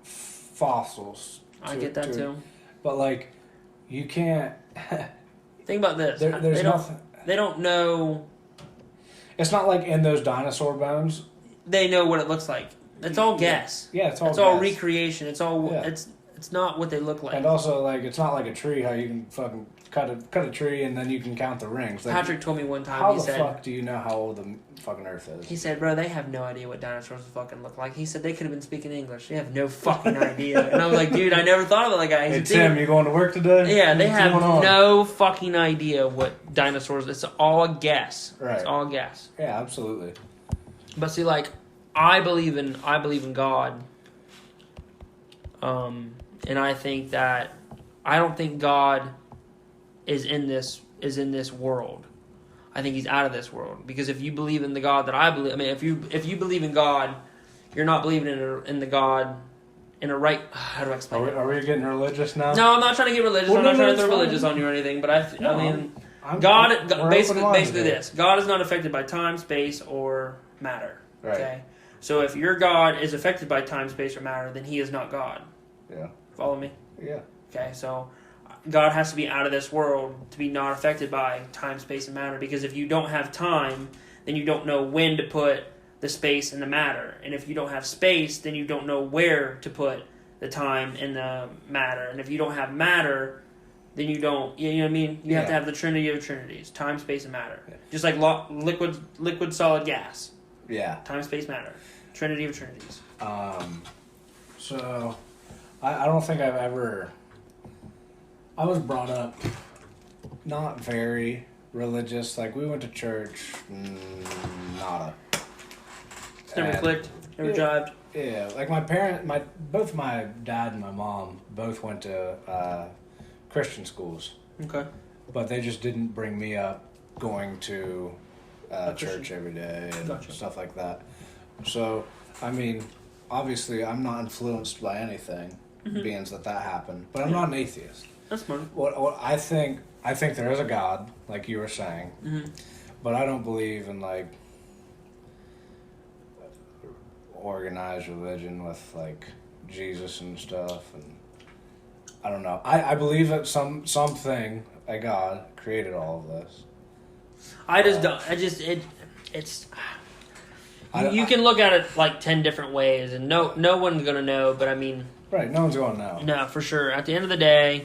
A: fossils.
B: I get that too.
A: But, like, you can't...
B: Think about this.
A: There's nothing...
B: They don't know...
A: It's not like in those dinosaur bones.
B: They know what it looks like. It's all guess.
A: Yeah, it's all
B: It's
A: guess.
B: all recreation. It's all... Yeah. It's not what they look like.
A: And also, like, it's not like a tree, how you can fucking cut a tree and then you can count the rings. Like,
B: Patrick told me one time,
A: how the fuck do you know how old the fucking Earth is?
B: He said, bro, they have no idea what dinosaurs fucking look like. He said they could have been speaking English. They have no fucking idea. And I was like, dude, I never thought about that guy.
A: Hey, Tim, you going to work today?
B: Yeah, they have no fucking idea what dinosaurs... It's all a guess.
A: Right.
B: It's all a guess.
A: Yeah, absolutely.
B: But see, like, I believe in God. And I think that... I don't think God is in this world. I think he's out of this world. Because if you believe in the God that I believe... I mean, if you believe in God, you're not believing in the God in a right... How do I explain it?
A: Are we getting religious now?
B: No, I'm not trying to get religious. I'm not trying to throw religious on you or anything. But I mean... God basically this. God is not affected by time, space, or matter.
A: Right.
B: Okay? So if your God is affected by time, space, or matter, then he is not God.
A: Yeah.
B: Follow me?
A: Yeah.
B: Okay, so God has to be out of this world to be not affected by time, space, and matter. Because if you don't have time, then you don't know when to put the space and the matter. And if you don't have space, then you don't know where to put the time and the matter. And if you don't have matter, then you don't, you know what I mean? You have to have the trinity of trinities, time, space, and matter. Yeah. Just like liquid, solid, gas.
A: Yeah.
B: Time, space, matter. Trinity of trinities.
A: So, I don't think I've ever... I was brought up not very religious. Like, we went to church, nada.
B: It's never clicked, never jived.
A: Yeah, like both my dad and my mom both went to Christian schools.
B: Okay.
A: But they just didn't bring me up going to church every day and stuff like that. So, I mean, obviously I'm not influenced by anything, being that happened. But I'm not an atheist.
B: That's smart.
A: What I think there is a God, like you were saying, but I don't believe in like organized religion with like Jesus and stuff, and I don't know. I believe that something, a God, created all of this.
B: I just don't. It's. You can look at it like 10 different ways, and no one's gonna know. But I mean,
A: right? No one's gonna know.
B: No, for sure. At the end of the day,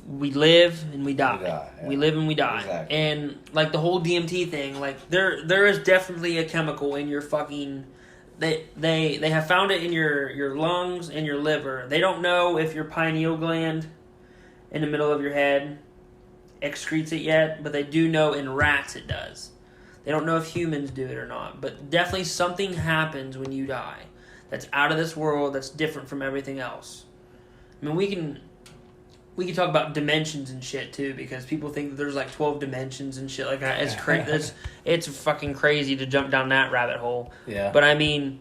B: we live and we die.
A: Yeah.
B: We live and we die.
A: Exactly.
B: And like the whole DMT thing, like there is definitely a chemical in your fucking. They have found it in your lungs and your liver. They don't know if your pineal gland in the middle of your head excretes it yet, but they do know in rats it does. They don't know if humans do it or not, but definitely something happens when you die that's out of this world, that's different from everything else. I mean, we can talk about dimensions and shit too, because people think that there's like 12 dimensions and shit like that. It's crazy. It's fucking crazy to jump down that rabbit hole.
A: Yeah.
B: But I mean,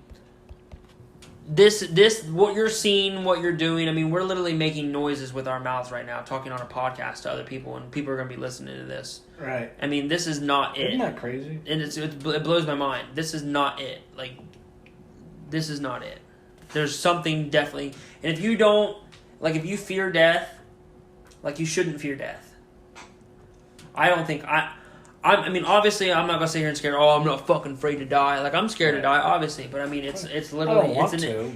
B: this what you're seeing, what you're doing. I mean, we're literally making noises with our mouths right now, talking on a podcast to other people, and people are going to be listening to this.
A: Right.
B: I mean, this is not it.
A: Isn't that crazy?
B: And it blows my mind. This is not it. Like, this is not it. There's something definitely, and if you don't, like, if you fear death. Like, you shouldn't fear death. I don't think... I mean, obviously, I'm not going to sit here and scare... Oh, I'm not fucking afraid to die. Like, I'm scared to die, obviously. But, I mean, it's literally...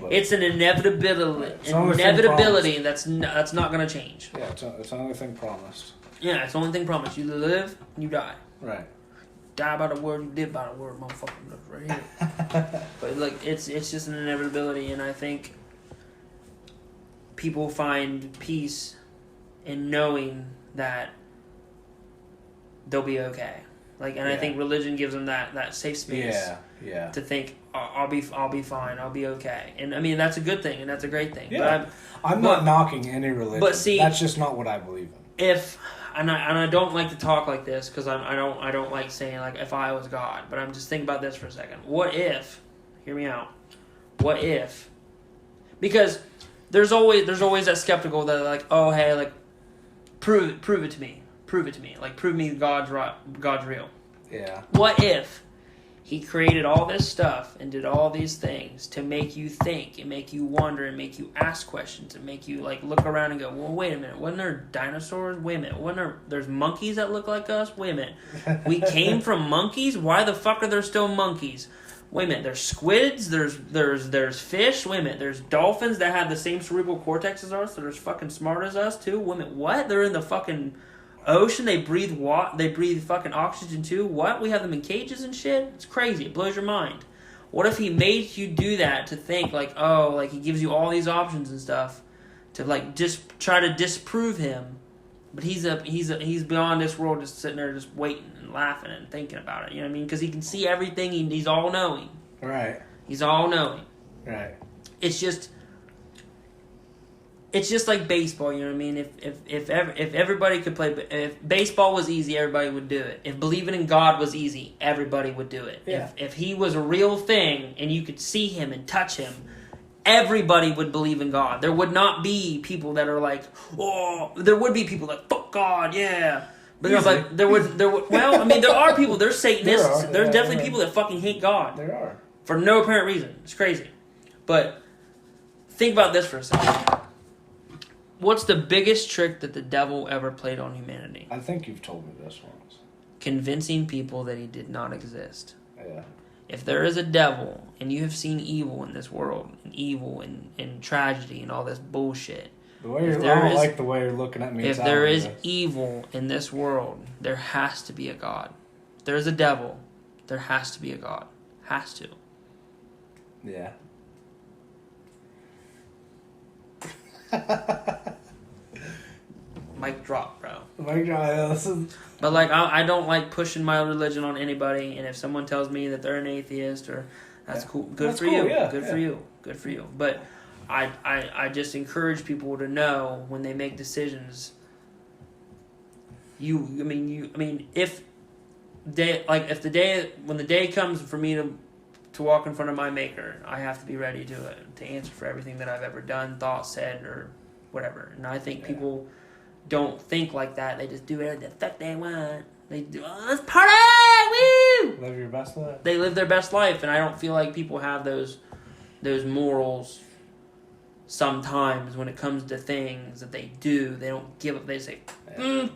B: It's an inevitability that's not going to change.
A: Yeah, it's the only thing promised.
B: Yeah, it's the only thing promised. You live, and you die.
A: Right.
B: Die by the word, you live by the word, motherfucker. That's right here. But, like, it's just an inevitability. And I think people find peace... and knowing that they'll be okay. Like, and I think religion gives them that safe space.
A: Yeah.
B: To think, I'll be fine, I'll be okay, and I mean that's a good thing and that's a great thing.
A: Yeah.
B: But
A: I'm not knocking any religion.
B: But see,
A: that's just not what I believe in.
B: And I don't like to talk like this because I don't like saying like if I was God, but I'm just thinking about this for a second. What if? Hear me out. What if? Because there's always that skeptical that like, oh hey, like prove it to me, like prove me God's real.
A: Yeah.
B: What if he created all this stuff and did all these things to make you think and make you wonder and make you ask questions and make you like look around and go, well, wait a minute, wasn't there dinosaurs? Wait a minute, there's monkeys that look like us? Wait a minute, we came from monkeys? Why the fuck are there still monkeys? Wait a minute, there's squids, there's fish, wait a minute, there's dolphins that have the same cerebral cortex as us, that are as fucking smart as us too? Wait a minute, what? They're in the fucking ocean, they breathe fucking oxygen too? What? We have them in cages and shit? It's crazy. It blows your mind. What if he made you do that to think like, oh, like he gives you all these options and stuff to like just try to disprove him, but he's beyond this world, just sitting there just waiting and laughing and thinking about it. You know what I mean? Because he can see everything. He's all knowing.
A: Right.
B: He's all knowing.
A: Right.
B: It's just like baseball, you know what I mean? If everybody could play, if baseball was easy, everybody would do it. If believing in God was easy, everybody would do it.
A: Yeah.
B: If he was a real thing and you could see him and touch him, everybody would believe in God. There would not be people that are like, oh, there would be people like, fuck God, yeah. But there would. Well, I mean, there are people. There's Satanists. There's definitely people that fucking hate God.
A: There are.
B: For no apparent reason. It's crazy. But think about this for a second. What's the biggest trick that the devil ever played on humanity?
A: I think you've told me this once.
B: Convincing people that he did not exist.
A: Yeah.
B: If there is a devil, and you have seen evil in this world, and evil and tragedy and all this bullshit.
A: I don't like the way you're looking at me.
B: If there is evil in this world, there has to be a God. If there is a devil, there has to be a God. Has to.
A: Yeah.
B: Mic drop, bro.
A: Mic drop.
B: But like, I don't like pushing my religion on anybody. And if someone tells me that they're an atheist, or that's cool, good for you. Good for you. But I just encourage people to know when they make decisions. If the day comes for me to walk in front of my maker, I have to be ready to answer for everything that I've ever done, thought, said, or whatever. And I think people don't think like that. They just do whatever the fuck they want. They do, oh, let's party! Woo!
A: Live your best life.
B: They live their best life, and I don't feel like people have those morals sometimes when it comes to things that they do. They don't give up. They say,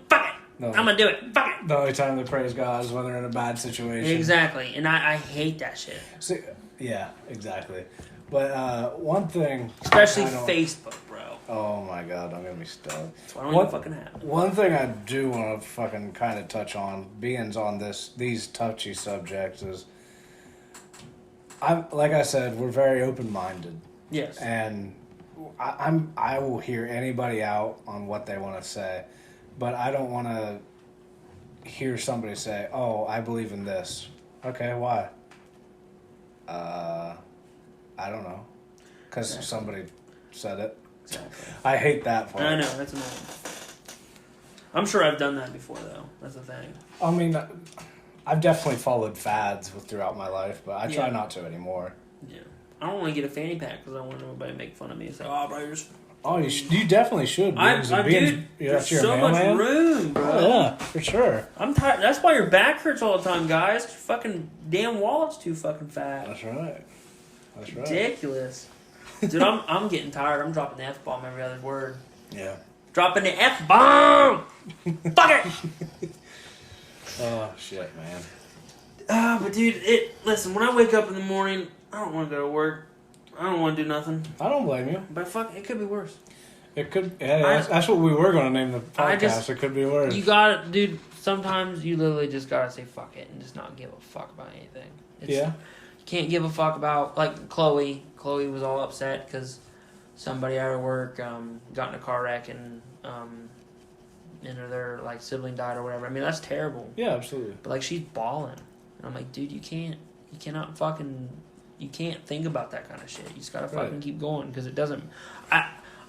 B: fuck it. No, I'm going to do it. Fuck it.
A: The only time they praise God is when they're in a bad situation.
B: Exactly. And I hate that shit.
A: See, yeah, exactly. But one thing...
B: Especially Facebook, bro.
A: Oh my God, I'm going to be stuck.
B: That's why I don't even fucking have.
A: One thing I do want to fucking kind of touch on, being on these touchy subjects, is... like I said, we're very open-minded.
B: Yes.
A: And I will hear anybody out on what they want to say. But I don't want to hear somebody say, oh, I believe in this. Okay, why? I don't know. Because somebody said it.
B: Exactly.
A: I hate that part.
B: I know, that's annoying. I'm sure I've done that before, though. That's the thing.
A: I mean, I've definitely followed fads throughout my life, but I try not to anymore.
B: Yeah. I don't want to get a fanny pack because I want everybody to make fun of me and say, oh, bro, you're just...
A: Oh, you definitely should.
B: Dude, there's so much room, bro.
A: Oh, yeah, for sure.
B: I'm tired. That's why your back hurts all the time, guys. Your fucking damn wallet's too fucking fat.
A: That's right.
B: Ridiculous. Dude, I'm getting tired. I'm dropping the F-bomb every other word.
A: Yeah.
B: Dropping the F-bomb! Fuck it!
A: Oh, shit, man.
B: But dude, listen, when I wake up in the morning, I don't want to go to work. I don't want to do nothing.
A: I don't blame you.
B: But fuck, it could be worse.
A: It could. Yeah, that's what we were going to name the podcast. It could be worse.
B: You got to, dude. Sometimes you literally just gotta say fuck it and just not give a fuck about anything. You can't give a fuck about like Chloe. Chloe was all upset because somebody at her work got in a car wreck and and their like sibling died or whatever. I mean, that's terrible.
A: Yeah, absolutely.
B: But like she's bawling. And I'm like, dude, you can't think about that kind of shit. You just gotta fucking keep going because it doesn't.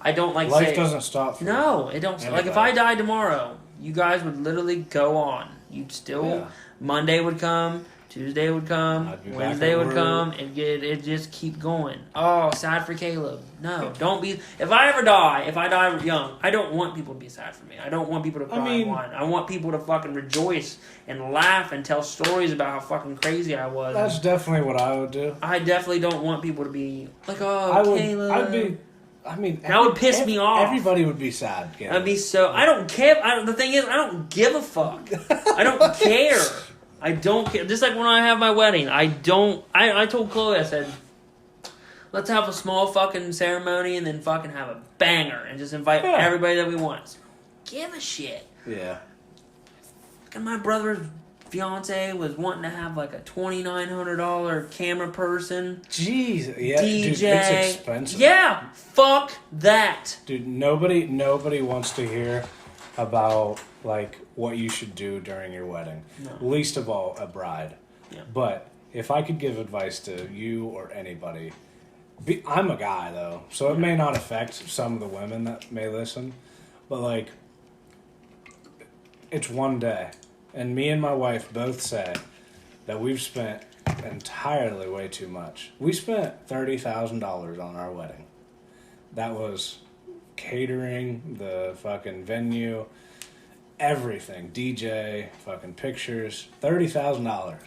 B: I don't like
A: life doesn't stop. For
B: no, it don't. Anybody. Like if I died tomorrow, you guys would literally go on. You'd still Monday would come, Tuesday would come, Wednesday would come, and it just keep going. Oh, sad for Caleb. No, don't be. If I die young, I don't want people to be sad for me. I don't want people to cry and whine. I want people to fucking rejoice and laugh and tell stories about how fucking crazy I was.
A: That's definitely what I would do.
B: I definitely don't want people to be like, oh, Caleb. That would piss me off.
A: Everybody would be sad.
B: I'd be so. I don't care. The thing is, I don't give a fuck. I don't care. I don't care. Just like when I have my wedding, I don't. I told Chloe, I said, let's have a small fucking ceremony and then fucking have a banger and just invite everybody that we want. Give a shit.
A: Yeah.
B: And my brother's fiance was wanting to have like a $2,900 camera person.
A: Jeez, yeah,
B: DJ.
A: Dude, it's expensive.
B: Yeah, fuck that.
A: Dude, nobody wants to hear about like what you should do during your wedding. No. Least of all, a bride. Yeah. But if I could give advice to you or anybody, I'm a guy though, so it may not affect some of the women that may listen, but like, it's one day. And me and my wife both say that we've spent entirely way too much. We spent $30,000 on our wedding. That was catering, the fucking venue, everything, DJ, fucking pictures, $30,000.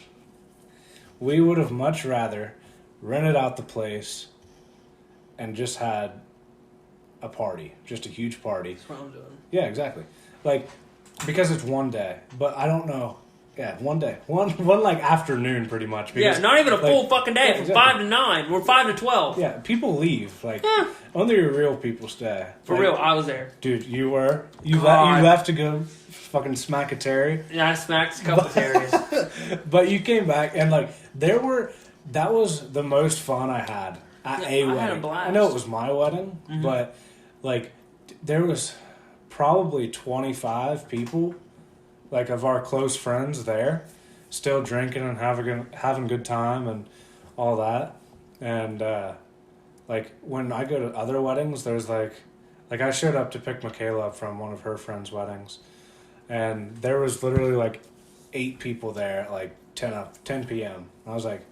A: We would have much rather rented out the place and just had a party, just a huge party.
B: That's what I'm doing.
A: Yeah, exactly. Like, because it's one day, but I don't know. Yeah, one day, one like afternoon, pretty much. Because,
B: not even a full fucking day. From 5 to 9, or 5 to 12.
A: Yeah, people leave. Like only your real people stay.
B: For real, I was there,
A: dude. You were you left to go fucking smack a Terry.
B: Yeah, I smacked a couple Terries.
A: But you came back and like that was the most fun I had at a wedding.
B: I had a blast.
A: I know it was my wedding, but like there was probably 25 people, like of our close friends there, still drinking and having good time and all that. And like when I go to other weddings, there's like I showed up to pick Michaela up from one of her friends' weddings, and there was literally like 8 people there at like 10 p.m. I was like,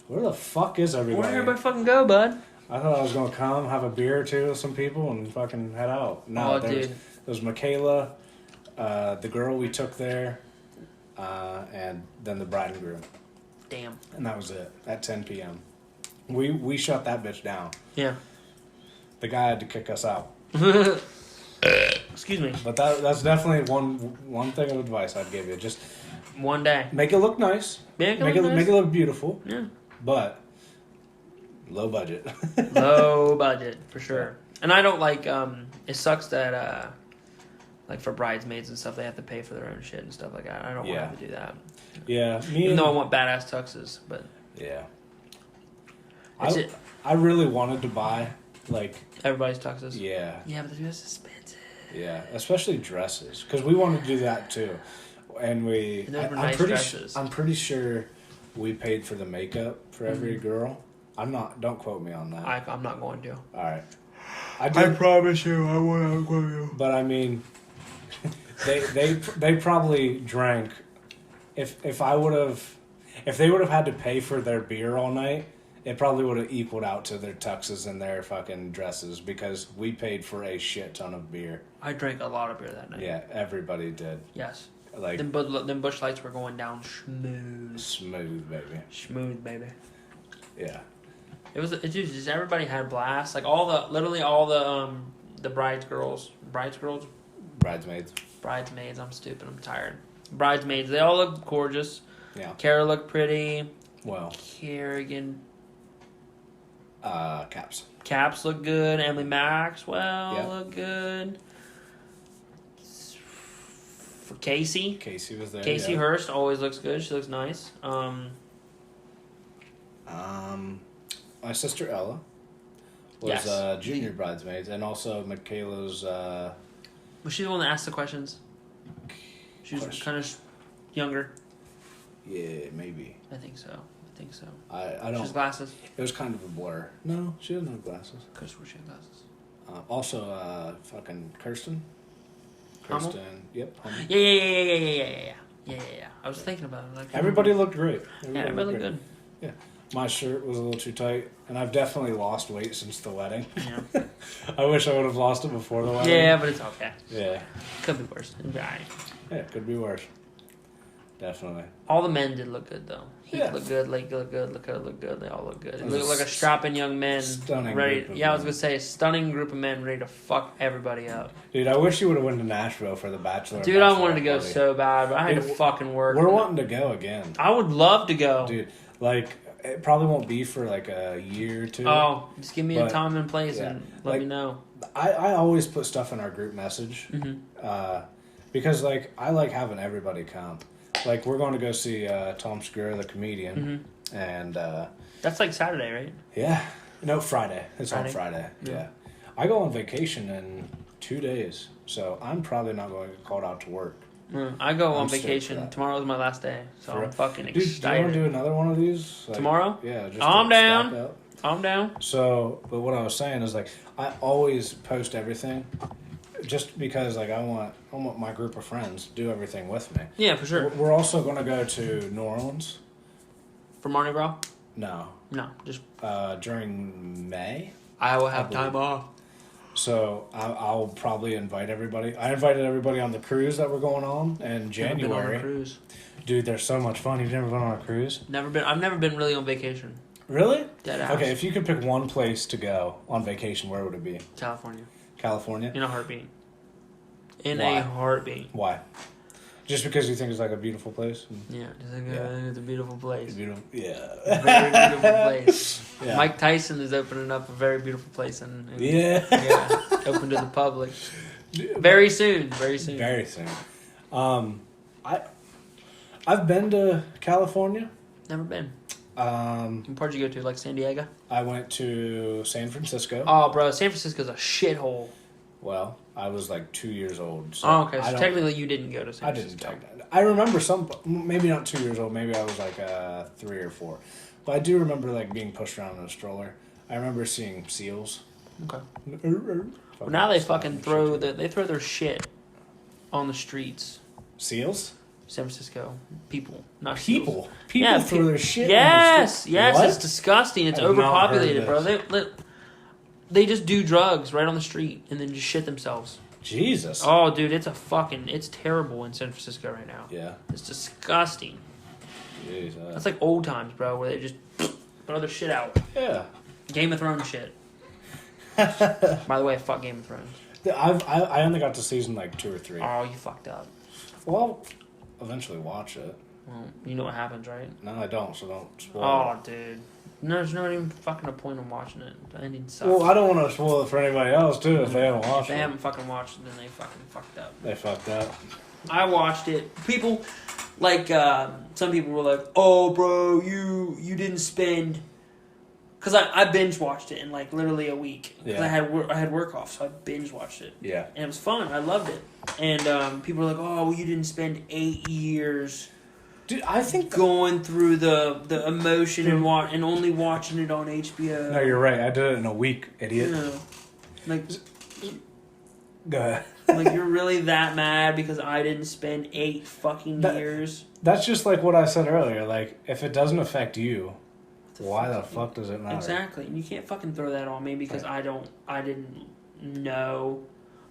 A: where the fuck is everybody?
B: Where'd everybody fucking go, bud?
A: I thought I was gonna come have a beer or two with some people and fucking head out. No, there was Michaela, the girl we took there, and then the bride and groom.
B: Damn.
A: And that was it at 10 p.m. We shut that bitch down.
B: Yeah.
A: The guy had to kick us out.
B: Excuse me.
A: But that's definitely one thing of advice I'd give you. Just
B: one day.
A: make it look nice. Make it look beautiful.
B: Yeah.
A: But low budget.
B: Low budget for sure. And I don't like. It sucks that like for bridesmaids and stuff, they have to pay for their own shit and stuff like that. I don't want to have to do that.
A: Yeah.
B: Even though I want badass tuxes, but
A: yeah.
B: I
A: really wanted to buy like
B: everybody's tuxes.
A: Yeah.
B: Yeah, but they're just expensive.
A: Yeah, especially dresses, because we wanted to do that too, and I'm pretty sure we paid for the makeup for every girl. Don't quote me on that.
B: I'm not going to.
A: All right.
C: I promise you, I won't quote you.
A: But I mean, they probably drank. If they would have had to pay for their beer all night, it probably would have equaled out to their tuxes and their fucking dresses, because we paid for a shit ton of beer.
B: I drank a lot of beer that night.
A: Yeah, everybody did.
B: Yes.
A: Like
B: them Busch Lights were going down smooth.
A: Smooth, baby.
B: Smooth, baby.
A: Yeah.
B: It was just everybody had a blast. Like all the bridesmaids. Bridesmaids. I'm stupid. I'm tired. Bridesmaids. They all look gorgeous.
A: Yeah.
B: Kara looked pretty.
A: Well.
B: Kerrigan.
A: Caps.
B: Caps look good. Emily Maxwell looked good. For Casey.
A: Casey was there.
B: Casey Hurst always looks good. She looks nice.
A: My sister Ella was junior bridesmaids, and also Michaela's.
B: Was she the one that asked the questions? She was kind of younger.
A: Yeah, maybe.
B: I think so.
A: I don't.
B: She has glasses.
A: It was kind of a blur. No, she doesn't have glasses.
B: Of course, she has glasses.
A: Also, fucking Kirsten.
B: Hummel?
A: Yep. Hummel.
B: Yeah. I was thinking about it.
A: Everybody looked great.
B: Everybody looked good.
A: Yeah. My shirt was a little too tight, and I've definitely lost weight since the wedding.
B: Yeah.
A: I wish I would have lost it before the wedding.
B: Yeah, but it's okay.
A: Yeah.
B: Could be worse. It'd be all right.
A: Yeah, could be worse. Definitely.
B: All the men did look good, though. He
A: Yeah.
B: looked good, Lake looked good, Lakota looked good. They all look good. It looked like a strapping young man.
A: Stunning
B: ready.
A: group of
B: Yeah, I was
A: men.
B: going to say, a stunning group of men ready to fuck everybody up.
A: Dude, I wish you would have went to Nashville for the Bachelor.
B: Dude, I wanted
A: Bachelorette
B: to go
A: party.
B: so bad, but I had
A: Dude,
B: to fucking work.
A: We're wanting to go again.
B: I would love to go.
A: Dude, like, it probably won't be for like a year or two.
B: Oh, just give me a
A: But,
B: time and place
A: yeah,
B: and let me know.
A: I always put stuff in our group message
B: Mm-hmm.
A: because, like, I like having everybody come. Like, we're going to go see Tom Segura, the comedian, and
B: That's like Saturday, right?
A: yeah, no, Friday. It's
B: Friday?
A: on Friday.
B: Yeah.
A: Yeah, I go on vacation in 2 days, so I'm probably not going to get called out to work.
B: I go on
A: I'm stoked for
B: vacation.
A: that.
B: Tomorrow's my last day, so
A: For
B: I'm
A: real?
B: fucking
A: Dude, do you
B: excited.
A: want to do another one of these? Like,
B: Tomorrow?
A: Yeah, just
B: I'm
A: to
B: down.
A: stack up?
B: I'm down.
A: So, but what I was saying is, like, I always post everything, just because, like, I want my group of friends to do everything with me.
B: Yeah, for sure.
A: We're also going to go to New Orleans.
B: For Mardi Gras?
A: No,
B: No, just
A: during May.
B: I will have time off.
A: So I'll probably invite everybody. I invited everybody on the cruise that we're going on in
B: Never
A: January.
B: been on a cruise.
A: Dude, they're so much fun. You've never been on a cruise?
B: Never been. I've never been really on vacation.
A: Really?
B: Dead ass.
A: Okay, if you could pick one place to go on vacation, where would it be?
B: California.
A: California?
B: In a heartbeat. In
A: Why?
B: a heartbeat.
A: Why? Just because you think it's like a beautiful place?
B: Yeah, just like,
A: Yeah.
B: it's a beautiful place.
A: Beautiful. Yeah.
B: Very beautiful place.
A: Yeah.
B: Mike Tyson is opening up a very beautiful place and
A: Yeah.
B: open to the public very soon. Very soon.
A: Very soon. I've been to California.
B: Never been.
A: Um,
B: What part did you go to? Like San Diego?
A: I went to San Francisco.
B: Oh, bro, San Francisco's a shithole.
A: Well, I was like 2 years old. So
B: Oh, okay.
A: I
B: So
A: don't-
B: technically, you didn't go to San
A: I didn't.
B: Francisco.
A: I remember some, maybe not 2 years old. Maybe I was like 3 or 4. But I do remember like being pushed around in a stroller. I remember seeing seals.
B: Okay. Well, now they fucking throw
A: the
B: they throw their shit on the streets.
A: seals.
B: San Francisco people, not
A: People,
B: seals.
A: people
B: Yeah,
A: throw their shit.
B: Yes,
A: on the street.
B: yes,
A: What?
B: it's disgusting. It's
A: I have not
B: overpopulated,
A: heard
B: bro.
A: this.
B: They just do drugs right on the street and then just shit themselves.
A: Jesus.
B: Oh, dude, it's terrible in San Francisco right now.
A: Yeah.
B: It's disgusting.
A: Jesus.
B: That's like old times, bro, where they just throw their shit out.
A: Yeah.
B: Game of Thrones shit. By the way, fuck Game of Thrones.
A: I only got to season like 2 or 3.
B: Oh, you fucked up.
A: Well, eventually watch it.
B: Well, you know what happens, right?
A: No, I don't. So don't spoil
B: Oh,
A: it.
B: dude. No, there's not even fucking a point in watching it. The ending sucks.
A: Well, I don't want to spoil it for anybody else too if they haven't
B: If
A: watched
B: they
A: it.
B: haven't fucking watched it, then they fucking fucked up.
A: They fucked up.
B: I watched it. People, like, some people were like, "Oh, bro, you didn't spend," because I binge watched it in like literally a week. Because
A: Yeah.
B: I had work off, so I binge watched it,
A: Yeah.
B: and it was fun. I loved it. And people were like, "Oh, well, you didn't spend 8 years
A: Dude, I think
B: going through the emotion and only watching it on HBO."
A: No, you're right. I did it in a week, idiot.
B: Yeah. Like,
A: Go ahead.
B: like you're really that mad because I didn't spend 8 fucking years?
A: That's just like what I said earlier. Like, if it doesn't affect you, why the fuck does it matter?
B: Exactly. And you can't fucking throw that on me because I didn't know.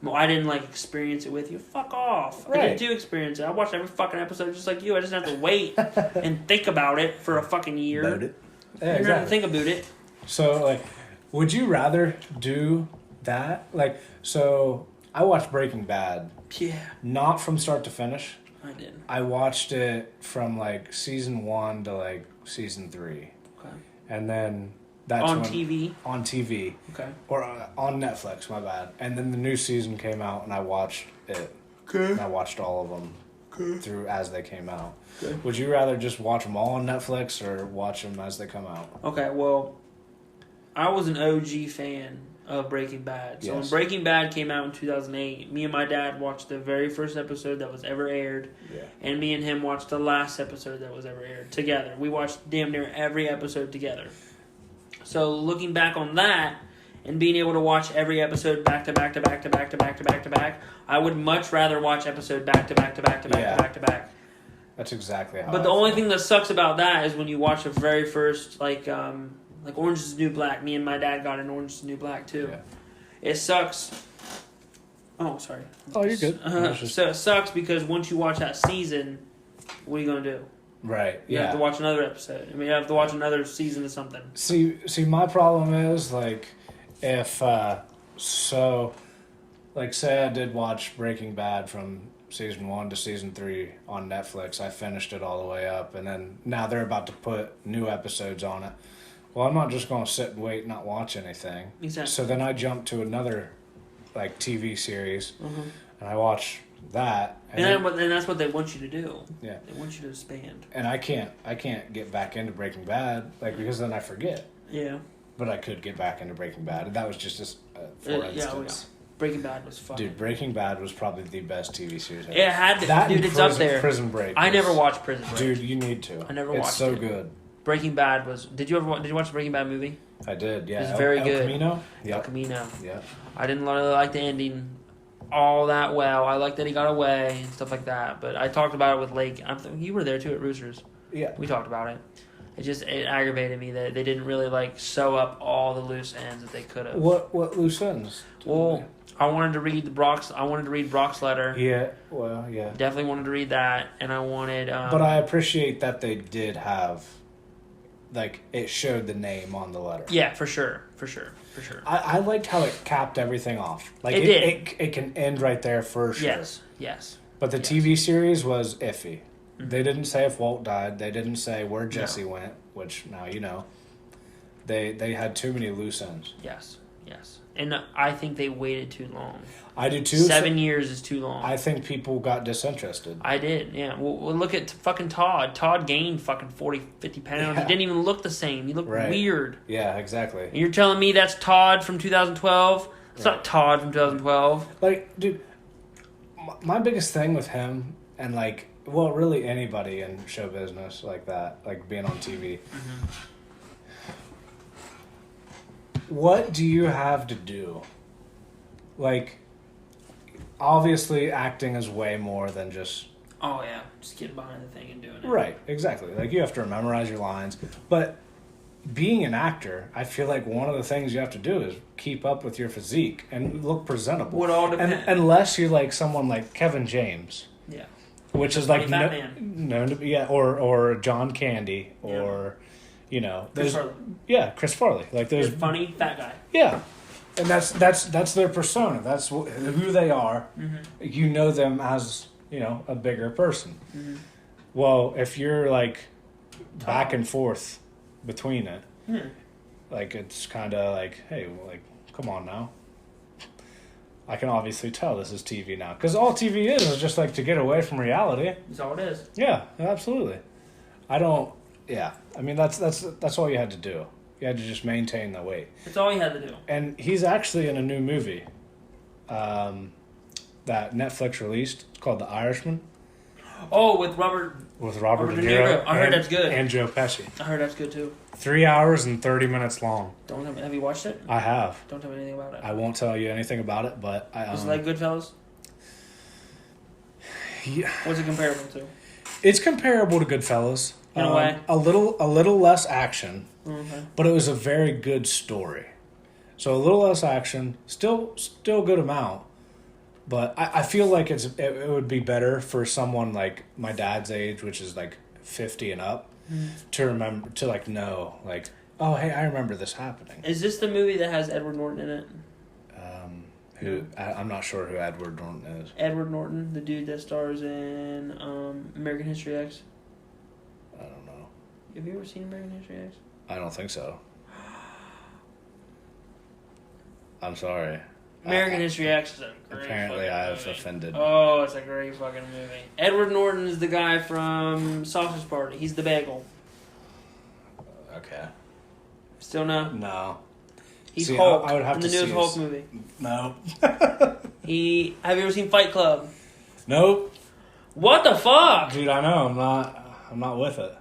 B: Well, I didn't like experience it with you. Fuck off. I
A: Right.
B: didn't experience it. I watched every fucking episode just like you. I just have to wait and think about it for a fucking year.
A: About it. Yeah,
B: You don't have to
A: exactly.
B: think about it.
A: So, like, would you rather do that? Like, so I watched Breaking Bad,
B: Yeah,
A: not from start to finish.
B: I did.
A: I watched it from like season 1 to like season 3,
B: Okay.
A: and then that's
B: On
A: when,
B: TV.
A: On TV.
B: Okay.
A: Or on Netflix, my bad. And then the new season came out, and I watched it.
B: Okay.
A: And I watched all of them through as they came out.
B: Okay.
A: Would you rather just watch them all on Netflix or watch them as they come out?
B: Okay, well, I was an OG fan of Breaking Bad. So when
A: Yes.
B: Breaking Bad came out in 2008, me and my dad watched the very first episode that was ever aired, and me and him watched the last episode that was ever aired together. We watched damn near every episode together. So looking back on that, and being able to watch every episode back to back to back to back to back to back to back, I would much rather watch episode back to back to back to back to back to back.
A: That's exactly how.
B: But the only thing that sucks about that is when you watch the very first, like Orange is the New Black. Me and my dad got an Orange is the New Black too.
A: Yeah.
B: It sucks. Oh, sorry.
A: Oh, you're good.
B: So it sucks because once you watch that season, what are you gonna do?
A: Right.
B: You have to watch another episode. I mean, you have to watch another season of something.
A: See, my problem is like, if like say I did watch Breaking Bad from season 1 to season 3 on Netflix. I finished it all the way up, and then now they're about to put new episodes on it. Well, I'm not just going to sit and wait, and not watch anything.
B: Exactly.
A: So then I jump to another, like, TV series, and I watch that.
B: And that's what they want you to do.
A: Yeah.
B: They want you to expand.
A: And I can't get back into Breaking Bad, like, because then I forget.
B: Yeah.
A: But I could get back into Breaking Bad, and that was just for instance.
B: Breaking Bad was fun.
A: Dude, Breaking Bad was probably the best TV series ever.
B: It had to.
A: That
B: dude, it's up there.
A: Prison Break.
B: I never watched Prison Break.
A: Dude, you need to.
B: I never watched it.
A: It's so good.
B: Breaking Bad was... Did you watch the Breaking Bad movie?
A: I did, yeah.
B: It was very good.
A: El Camino?
B: El Camino.
A: Yeah.
B: I didn't really like the ending all that well. I liked that he got away and stuff like that. But I talked about it with Lake. You were there too at Roosters.
A: Yeah.
B: We talked about it. It aggravated me that they didn't really like sew up all the loose ends that they could have.
A: What loose ends?
B: Well, I wanted to read Brock's letter.
A: Yeah, well, yeah.
B: Definitely wanted to read that, and I wanted.
A: But I appreciate that they did have, like, it showed the name on the letter.
B: Yeah, for sure.
A: I liked how it capped everything off. Like
B: it did.
A: It can end right there for sure.
B: Yes.
A: But the TV series was iffy. Mm-hmm. They didn't say if Walt died. They didn't say where Jesse went, which now you know. They had too many loose ends.
B: Yes. And I think they waited too long.
A: I do too.
B: 7 years is too long.
A: I think people got disinterested.
B: I did, yeah. Well, look at fucking Todd. Todd gained fucking 40, 50 pounds.
A: Yeah.
B: He didn't even look the same. He looked weird.
A: Yeah, exactly.
B: And you're telling me that's Todd from 2012? It's not Todd from 2012.
A: Like, dude, my biggest thing with him, and like, well, really anybody in show business like that, like being on TV. Mm-hmm. What do you have to do? Like, obviously acting is way more than just...
B: Oh, yeah. Just getting behind the thing and doing it.
A: Right, exactly. Like, you have to memorize your lines. But being an actor, I feel like one of the things you have to do is keep up with your physique and look presentable.
B: Would all depend.
A: And unless you're like someone like Kevin James.
B: Yeah.
A: Which is like... known to be... Yeah, or John Candy, or... You know,
B: Chris Farley.
A: Yeah, Chris Farley. Like there's
B: funny fat guy.
A: Yeah, and that's their persona. That's who they are. Mm-hmm. You know them as a bigger person. Mm-hmm. Well, if you're like back and forth between it, like it's kind of like, hey, like come on now. I can obviously tell this is TV now because all TV is just like to get away from reality.
B: That's all it is.
A: Yeah, absolutely. Yeah, I mean that's all you had to do. You had to just maintain the weight.
B: That's all you had to do.
A: And he's actually in a new movie that Netflix released. It's called The Irishman.
B: Oh, with Robert
A: De Niro.
B: I heard that's good.
A: And Joe Pesci.
B: I heard that's good too.
A: 3 hours and 30 minutes long.
B: Have you watched it?
A: I have.
B: Don't tell me anything about it.
A: I won't tell you anything about it, but
B: Is it like Goodfellas?
A: Yeah.
B: What's it comparable to?
A: It's comparable to Goodfellas.
B: In a way.
A: A little less action,
B: okay.
A: But it was a very good story. So a little less action, still good amount, but I feel like it would be better for someone like my dad's age, which is like 50 and up, to remember to like know like, oh hey, I remember this happening.
B: Is this the movie that has Edward Norton in it?
A: I'm not sure who Edward Norton is.
B: Edward Norton, the dude that stars in American History X.
A: I don't know.
B: Have you ever seen American History X?
A: I don't think so. I'm sorry.
B: American History X is a great
A: apparently I have offended.
B: Oh, it's a great fucking movie. Edward Norton is the guy from Sausage Party. He's the bagel.
A: Okay.
B: Still no?
A: No.
B: He's
C: See,
B: Hulk
C: I would have
B: in
C: to
B: the newest
C: see
B: Hulk
C: his-
B: movie.
C: No.
B: Have you ever seen Fight Club?
C: Nope.
B: What the fuck?
C: Dude, I know. I'm not with it.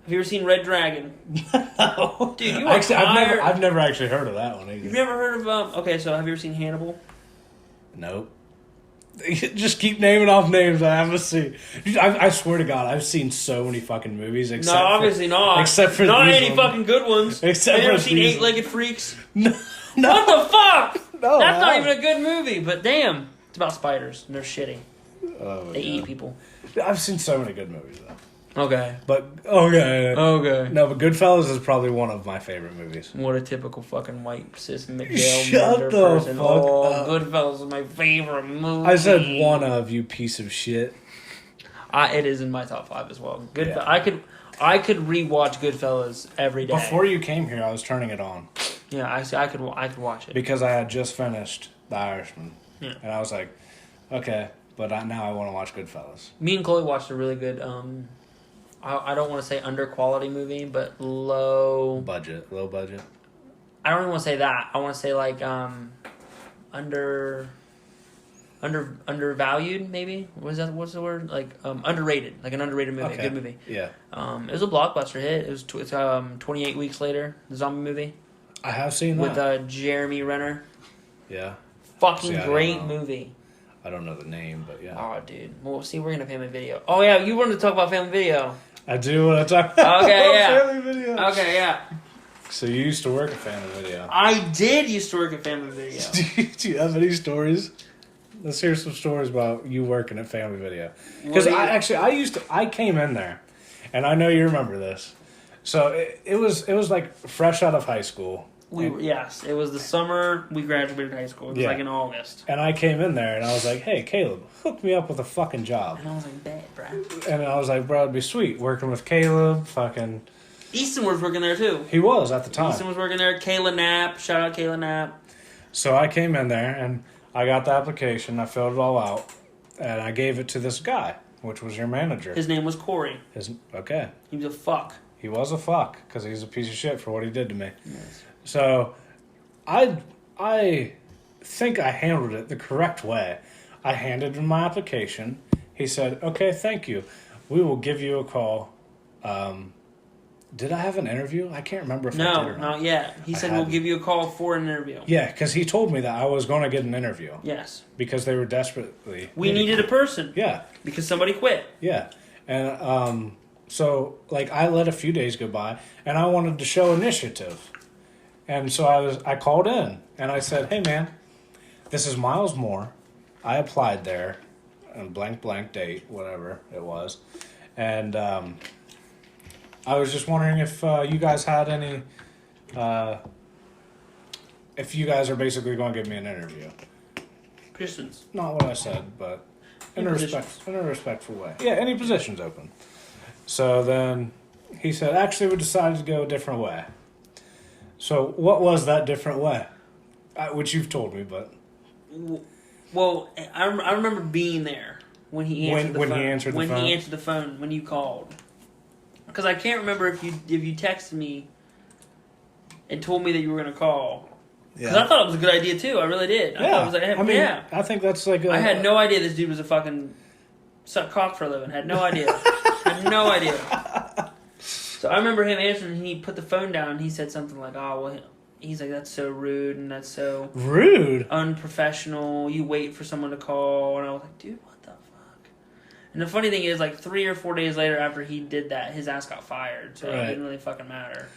B: Have you ever seen Red Dragon?
C: No.
B: Dude, you are
C: actually,
B: tired.
C: I've never actually heard of that one either.
B: You've never heard of okay, so have you ever seen Hannibal?
C: Nope. Just keep naming off names I haven't seen. Dude, I swear to God, I've seen so many fucking movies. Except
B: No, obviously not.
C: Except for
B: not
C: these
B: any
C: ones.
B: fucking good ones.
C: Except
B: have you ever
C: for
B: seen
C: these-
B: Eight-Legged Freaks?
C: No.
B: What the fuck?
C: No,
B: That's not
C: I
B: even a good movie. But damn, it's about spiders and they're shitty.
C: Oh,
B: They
C: God.
B: eat people.
C: I've seen so many good movies though.
B: Okay.
C: But okay.
B: Okay.
C: No, but Goodfellas is probably one of my favorite movies.
B: What a typical fucking white cis McDale
C: Shut
B: murder
C: the
B: person.
C: fuck
B: Oh,
C: up.
B: Goodfellas is my favorite movie.
C: I said one of, you piece of shit.
B: It is in my top 5 as well.
C: Yeah.
B: I could rewatch Goodfellas every day.
C: Before you came here, I was turning it on
B: Yeah, I could watch it.
C: because I had just finished The Irishman,
B: Yeah.
C: and I was like, okay, but now I want to watch Goodfellas.
B: Me and Chloe watched a really good. I don't want to say under quality movie, but low
C: Budget, low budget.
B: I don't even want to say that. I want to say like undervalued maybe. What's the word? Like underrated, like an underrated movie,
C: Okay.
B: a good movie.
C: Yeah,
B: It was a blockbuster hit. It was 28 weeks later, the zombie movie
C: I have seen that.
B: with Jeremy Renner.
C: Yeah,
B: Fucking
C: See, I don't
B: great
C: know.
B: movie.
C: I don't know the name, but yeah,
B: Oh, dude. Well, see, we're gonna Family Video. Oh yeah, you wanted to talk about Family Video.
C: I do want to talk about
B: Okay, yeah.
C: Family Video.
B: Okay, yeah.
C: So you used to work at Family Video.
B: I did used to work at Family Video.
C: Do you have any stories? Let's hear some stories about you working at Family Video. Because
B: What do you-
C: I came in there, and I know you remember this. So it was like fresh out of high school.
B: Yes, it was the summer we graduated high school. It was
C: Yeah.
B: like in August.
C: And I came in there, and I was like, hey, Caleb, hook me up with a fucking job.
B: And I was like, bet, bruh.
C: And I was like, bro, it'd be sweet working with Caleb, fucking...
B: Easton was working there too.
C: He was at the time.
B: Easton was working there. Kayla Knapp. Shout out Kayla Knapp.
C: So I came in there, and I got the application, I filled it all out, and I gave it to this guy, which was your manager.
B: His name was Corey.
C: Okay.
B: He was a fuck.
C: He was a fuck, because he's a piece of shit for what he did to me.
B: Yes.
C: So, I think I handled it the correct way. I handed him my application. He said, okay, thank you. We will give you a call. Did I have an interview? I can't remember if I did
B: No,
C: or not.
B: not yet. He
C: I
B: said we'll
C: hadn't.
B: give you a call for an interview.
C: Yeah, because he told me that I was going to get an interview.
B: Yes.
C: Because they were desperately...
B: We needed a person.
C: Yeah,
B: Because somebody quit.
C: yeah. And so, like, I let a few days go by, and I wanted to show initiative. And so I called in, and I said, hey, man, this is Miles Moore. I applied there, on blank date, whatever it was. And I was just wondering if you guys had any... if you guys are basically going to give me an interview.
B: Pistons.
C: Not what I said, but in a
B: Any positions.
C: respectful way. Yeah, any positions open. So then he said, actually, we decided to go a different way. So what was that different way? Which you've told me, but...
B: Well, I remember being there when he answered the phone.
C: When he answered the
B: When
C: phone?
B: he answered the phone, when you called. Because I can't remember if you texted me and told me that you were going to call. Because I thought it was a good idea, too. I really did. I thought it was like,
C: I mean,
B: yeah.
C: I think that's like...
B: I had no idea this dude was a fucking suck cock for a living. Had no idea. Had no idea. So I remember him answering, and he put the phone down, and he said something like, oh, well, he's like, that's so rude, and that's so...
C: Rude?
B: Unprofessional. You wait for someone to call. And I was like, dude, what the fuck? And the funny thing is, like, 3 or 4 days later after he did that, his ass got fired. So
C: Right.
B: it didn't really fucking matter.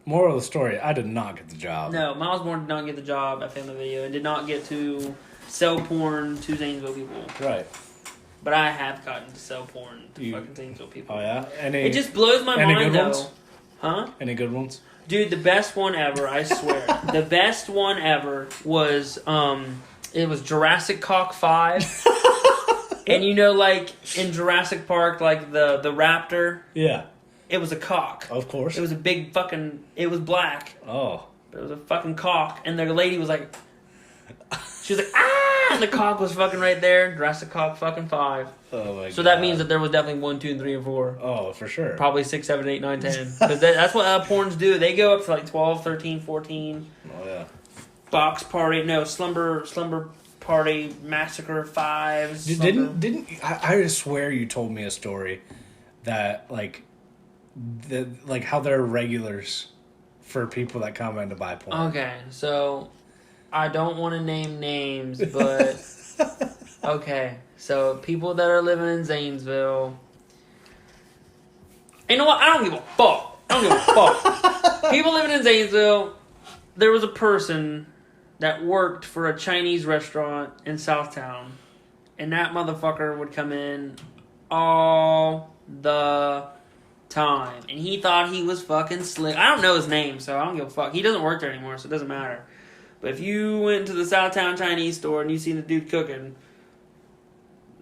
C: Moral of the story, I did not get the job.
B: No, Miles Moore did not get the job at Family Video and did not get to sell porn to Zanesville people.
C: Right.
B: But I have gotten to sell porn to fucking Zanesville people.
C: Oh, yeah?
B: It just blows my
C: any
B: mind,
C: good
B: though.
C: ones?
B: Huh?
C: Any good ones?
B: Dude, the best one ever, I swear. The best one ever was, it was Jurassic Cock 5. And you know, like, in Jurassic Park, like, the raptor,
C: Yeah,
B: it was a cock.
C: of course.
B: It was a big fucking, it was black,
C: Oh.
B: but it was a fucking cock. And the lady was like, she was like, ah! And the cock was fucking right there. Jurassic Cock fucking 5.
A: Oh my god.
B: So that means that there was definitely 1, 2, and 3, and 4.
A: Oh, for sure.
B: Probably 6, 7, 8, 9, 10. Because that's what porns do. They go up to like 12, 13, 14.
A: Oh yeah.
B: Box party, no, slumber party, massacre 5s.
A: Didn't I swear you told me a story that like how they're regulars for people that come in to buy porn.
B: Okay, so I don't want to name names, but okay, so people that are living in Zanesville. You know what? I don't give a fuck. People living in Zanesville. There was a person that worked for a Chinese restaurant in Southtown, and that motherfucker would come in all the time, and he thought he was fucking slick. I don't know his name, so I don't give a fuck. He doesn't work there anymore, so it doesn't matter. But if you went to the Southtown Chinese store and you seen the dude cooking,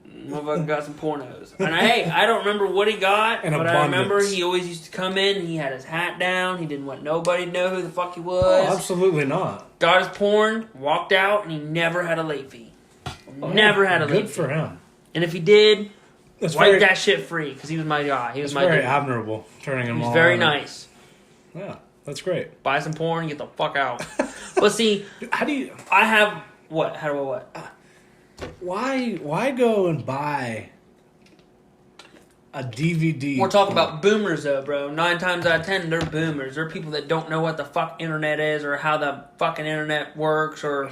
B: motherfucker got some pornos. And I don't remember what he got, but I remember he always used to come in and he had his hat down. He didn't want nobody to know who the fuck he was.
A: Oh, absolutely not.
B: Got his porn, walked out, and he never had a late fee. Never had a late fee.
A: Good for him.
B: And if he did,
A: That's
B: wipe that shit free, because he was my guy. He was my
A: very
B: dude.
A: admirable, turning him
B: He
A: on.
B: was very nice.
A: Yeah, that's great.
B: Buy some porn, get the fuck out. But see,
A: How do you?
B: I have what? How do I what?
A: Why go and buy a DVD?
B: We're talking about boomers, though, bro. 9 times out of 10, they're boomers. They're people that don't know what the fuck internet is or how the fucking internet works, or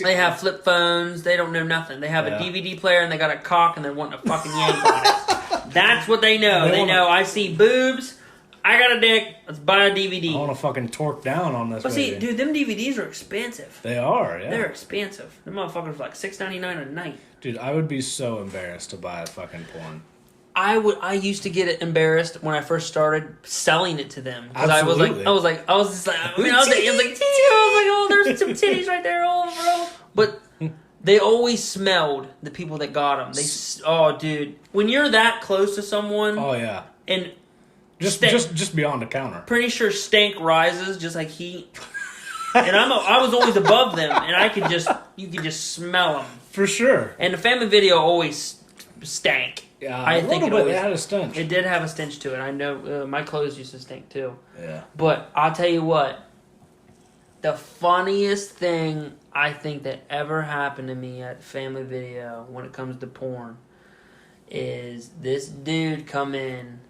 B: they have flip phones. They don't know nothing. They have a DVD player and they got a cock and they're wanting to fucking yank on it. That's what they know. They know I see boobs. I got a dick. Let's buy a DVD.
A: I want to fucking torque down on this.
B: But see, dude, them DVDs are expensive.
A: They are, yeah.
B: They're expensive. Them motherfuckers are like $6.99 a night.
A: Dude, I would be so embarrassed to buy a fucking porn.
B: I used to get embarrassed when I first started selling it to them, because I was like, oh, there's some titties right there, oh, bro. But they always smelled the people that got them. Oh, dude, when you're that close to someone,
A: oh yeah,
B: and
A: just beyond the counter.
B: Pretty sure stank rises just like heat. And I was always above them, and you could just smell them
A: for sure.
B: And the family video always stank.
A: Yeah,
B: I think it
A: had a stench.
B: It did have a stench to it. I know my clothes used to stink too.
A: Yeah.
B: But I'll tell you what, the funniest thing I think that ever happened to me at family video when it comes to porn is this dude come in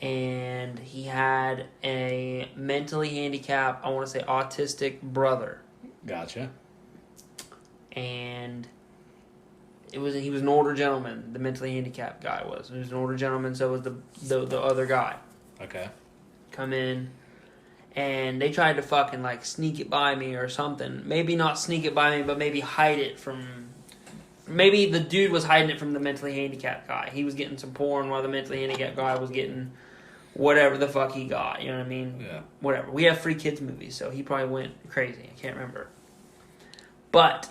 B: and he had a mentally handicapped, I want to say autistic brother.
A: Gotcha.
B: And he was an older gentleman. The mentally handicapped guy was. He was an older gentleman, so was the other guy.
A: Okay.
B: Come in, and they tried to fucking like sneak it by me or something. Maybe not sneak it by me, but maybe hide it from. Maybe the dude was hiding it from the mentally handicapped guy. He was getting some porn while the mentally handicapped guy was getting whatever the fuck he got. You know what I mean?
A: Yeah.
B: Whatever. We have free kids movies, so he probably went crazy. I can't remember. But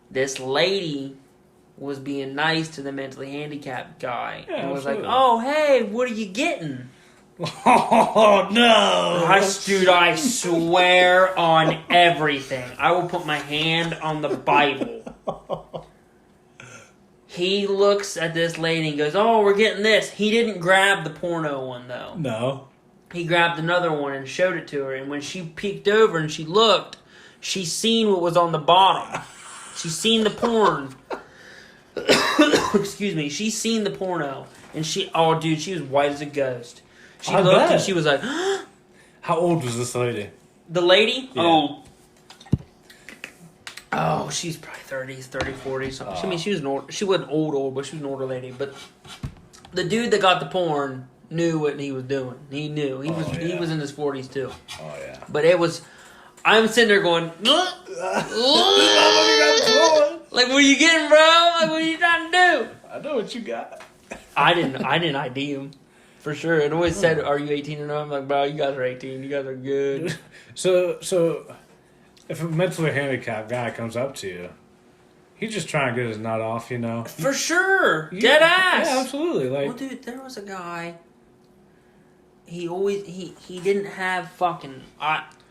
B: this lady was being nice to the mentally handicapped guy, and was
A: absolutely.
B: like, "Oh, hey, what are you getting?"
A: Oh no!
B: Dude, I swear on everything. I will put my hand on the Bible. He looks at this lady and goes, "Oh, we're getting this." He didn't grab the porno one, though.
A: No.
B: He grabbed another one and showed it to her. And when she peeked over and she looked, she seen what was on the bottom. She seen the porn. Excuse me. She seen the porno. And she was white as a ghost. She looked and she was like,
A: How old was this lady?
B: The lady?
A: Yeah.
B: Oh, she's probably 30s, 30, 40, something. I mean, she wasn't old, but she was an older lady. But the dude that got the porn knew what he was doing. He knew. He was in his 40s, too.
A: Oh, yeah.
B: But it was... I'm sitting there going... Like, what are you getting, bro? Like, what are you trying to do?
A: I know what you got.
B: I didn't ID him. For sure. It always said, "Are you 18 or not?" I'm like, "Bro, you guys are 18. You guys are good."
A: So if a mentally handicapped guy comes up to you, he's just trying to get his nut off, you know.
B: For sure. Dead ass.
A: Yeah, absolutely. Like,
B: well, dude, there was a guy. He didn't have fucking.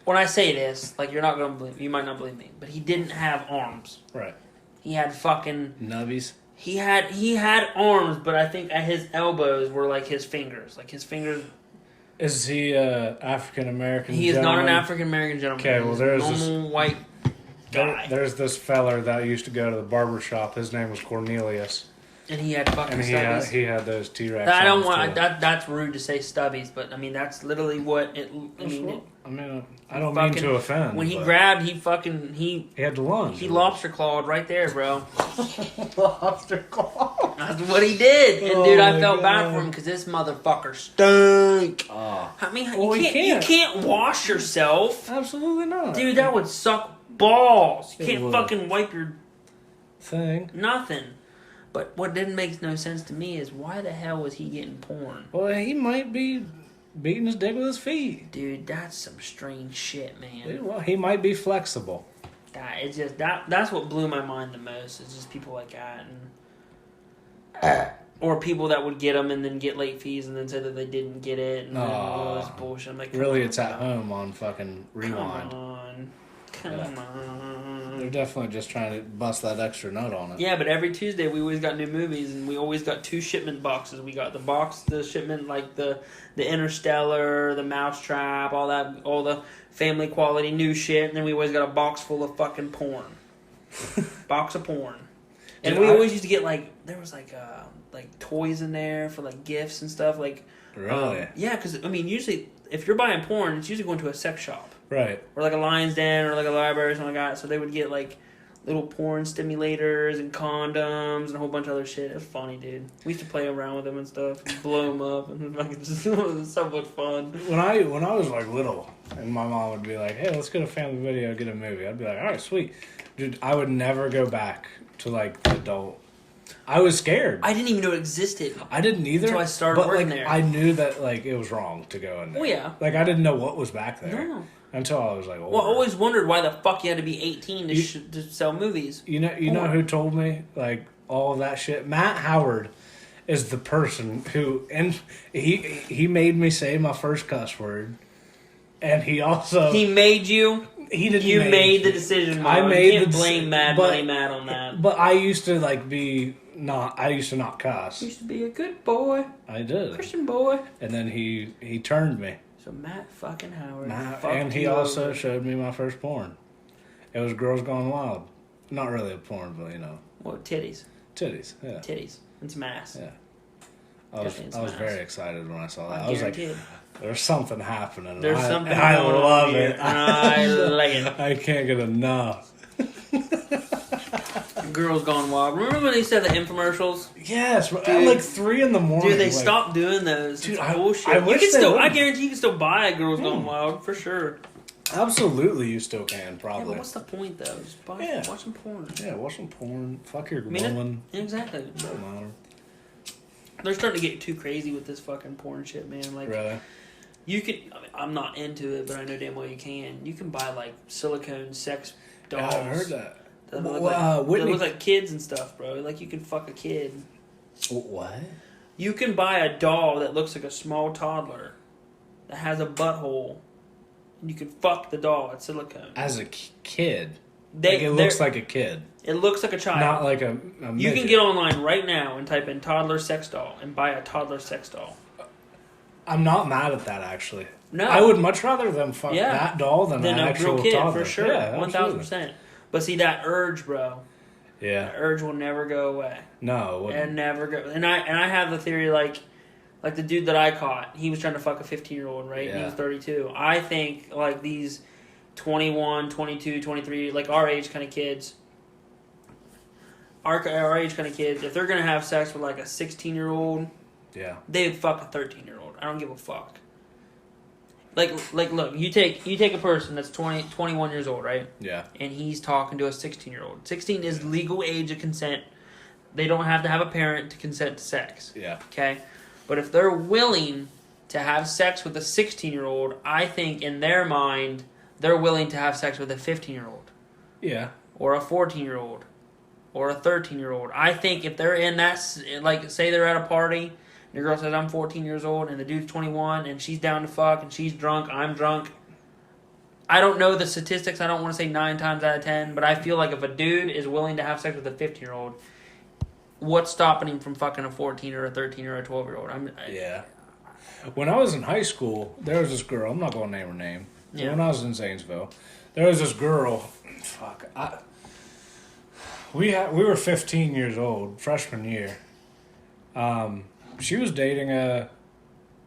B: when I say this, like, you're not gonna believe, you might not believe me, but he didn't have arms.
A: Right.
B: He had fucking
A: nubbies.
B: He had arms, but I think at his elbows were like his fingers. Like his fingers.
A: Is he African American?
B: He is not an African American gentleman.
A: Okay, well there's
B: this normal white guy.
A: There's this feller that used to go to the barber shop. His name was Cornelius.
B: And he had fucking stubbies.
A: He had those T-Rex.
B: I don't want that's rude to say stubbies, but I mean that's literally what it.
A: I don't mean to offend.
B: When he grabbed, he
A: had the lunge.
B: He lobster clawed right there, bro.
A: Lobster claw.
B: That's what he did, and dude, I felt bad for him because this motherfucker stunk. I mean, you can't wash yourself.
A: Absolutely not,
B: dude. That would suck balls. You can't
A: would.
B: Fucking wipe your
A: thing.
B: Nothing. But what didn't make no sense to me is why the hell was he getting porn?
A: Well, he might be beating his dick with his feet.
B: Dude, that's some strange shit, man.
A: Dude, well, he might be flexible.
B: That's what blew my mind the most. Is just people like that, and or people that would get them and then get late fees and then say that they didn't get it and all this bullshit. I'm like,
A: really, it's at home on fucking Rewind.
B: Come on.
A: They're definitely just trying to bust that extra nut on it.
B: Yeah, but every Tuesday we always got new movies, and we always got 2 shipment boxes. We got the shipment like the Interstellar, the Mousetrap, all the family quality new shit, and then we always got a box full of fucking porn. Box of porn. And we always used to get there was like toys in there for like gifts and stuff like.
A: Really?
B: Yeah, because I mean usually if you're buying porn, it's usually going to a sex shop.
A: Right.
B: Or like a Lion's Den or like a library or something like that. So they would get like little porn stimulators and condoms and a whole bunch of other shit. It was funny, dude. We used to play around with them and stuff and blow them up. And it was so much fun.
A: When I was like little and my mom would be like, hey, let's get a family video, get a movie. I'd be like, all right, sweet. Dude, I would never go back to like the adult. I was scared.
B: I didn't even know it existed.
A: I didn't either.
B: Until I started working there.
A: I knew that like it was wrong to go in there.
B: Oh yeah.
A: Like I didn't know what was back there.
B: No.
A: Until I was like, older.
B: Well, I always wondered why the fuck you had to be 18 to sell movies.
A: You know who told me like all of that shit? Matt Howard is the person who, and he made me say my first cuss word, and he also
B: made you.
A: He didn't.
B: You made the decision. Mom.
A: I made
B: you can't
A: the
B: blame Mad on that.
A: But I used to I used to not cuss.
B: You used to be a good boy.
A: I did.
B: Christian boy.
A: And then he turned me.
B: So Matt fucking Howard.
A: And he also showed me my first porn. It was Girls Gone Wild. Not really a porn, but you know.
B: Well, titties.
A: Titties, yeah.
B: Titties. And some ass.
A: Yeah. I was very excited when I saw that. I was like, there's something happening.
B: There's something
A: I
B: going
A: love
B: on
A: it.
B: And I like it.
A: I can't get enough.
B: Girls Gone Wild. Remember when they said the infomercials?
A: Yes, dude, at like 3 a.m.
B: Dude, they stopped doing those.
A: Dude,
B: bullshit. I guarantee you can still buy a Girls Gone Wild for sure.
A: Absolutely, you still can, probably.
B: Yeah, but what's the point though? Just watch some porn.
A: Yeah, watch some porn. Fuck your woman.
B: Exactly.
A: Don't matter.
B: They're starting to get too crazy with this fucking porn shit, man. Like,
A: really?
B: You can. I mean, I'm not into it, but I know damn well you can. You can buy like silicone sex dolls.
A: Yeah, I heard that.
B: That look like kids and stuff, bro. Like you can fuck a kid.
A: What?
B: You can buy a doll that looks like a small toddler that has a butthole, and you can fuck the doll. It's silicone.
A: As a kid, it looks like a kid.
B: It looks like a child.
A: Not like a midget.
B: You can get online right now and type in toddler sex doll and buy a toddler sex doll.
A: I'm not mad at that, actually.
B: No.
A: I would much rather them fuck that doll than an actual
B: real kid,
A: toddler.
B: for sure.
A: Yeah,
B: 1,000%. But see, that urge, bro.
A: Yeah.
B: That urge will never go away.
A: No, it wouldn't.
B: And never go. And I have the theory, like the dude that I caught, he was trying to fuck a 15-year-old, right? Yeah. And he was 32. I think, like, these 21, 22, 23, like, our age kind of kids, our age kind of kids, if they're going to have sex with, like, a 16-year-old,
A: yeah,
B: they'd fuck a 13-year-old. I don't give a fuck. Like, look, you take a person that's 21 years old, right?
A: Yeah.
B: And he's talking to a 16-year-old. 16 is legal age of consent. They don't have to have a parent to consent to sex.
A: Yeah.
B: Okay? But if they're willing to have sex with a 16-year-old, I think in their mind, they're willing to have sex with a 15-year-old.
A: Yeah.
B: Or a 14-year-old. Or a 13-year-old. I think if they're in that, like, say they're at a party, and the girl says, I'm 14 years old, and the dude's 21, and she's down to fuck, and she's drunk, I'm drunk, I don't know the statistics. I don't want to say 9 times out of 10, but I feel like if a dude is willing to have sex with a 15-year-old, what's stopping him from fucking a 14 or a 13 or a 12-year-old?
A: Yeah. When I was in high school, there was this girl. I'm not going to name her name.
B: Yeah.
A: When I was in Zanesville, there was this girl. Fuck. We were 15 years old, freshman year. She was dating a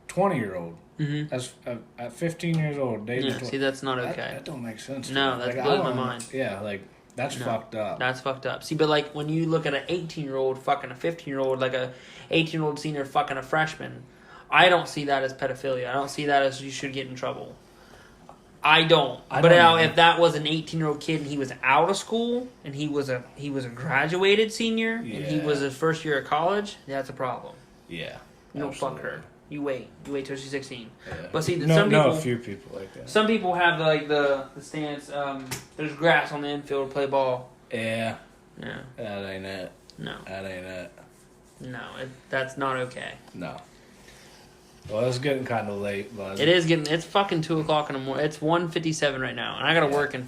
A: 20-year-old.
B: Mm-hmm.
A: At 15 years old, dating.
B: Yeah, see, that's not okay.
A: That don't make sense.
B: No, that blows my mind.
A: Yeah, like that's fucked up.
B: That's fucked up. See, but like when you look at an 18-year-old fucking a 15-year-old, like a 18-year-old senior fucking a freshman, I don't see that as pedophilia. I don't see that as you should get in trouble. I don't. But now, if that was an 18-year-old kid and he was out of school and he was a graduated senior and he was his first year of college, that's a problem.
A: Yeah.
B: You don't fuck her. You wait till she's 16.
A: Yeah.
B: But see,
A: a few people like that.
B: Some people have like the stance. There's grass on the infield to play ball.
A: Yeah.
B: Yeah.
A: That ain't it.
B: No.
A: That ain't it.
B: No, that's not okay.
A: No. Well, it's getting kind of late, bud.
B: It is getting. It's fucking 2:00 in the morning. It's 1:57 right now, and I gotta work in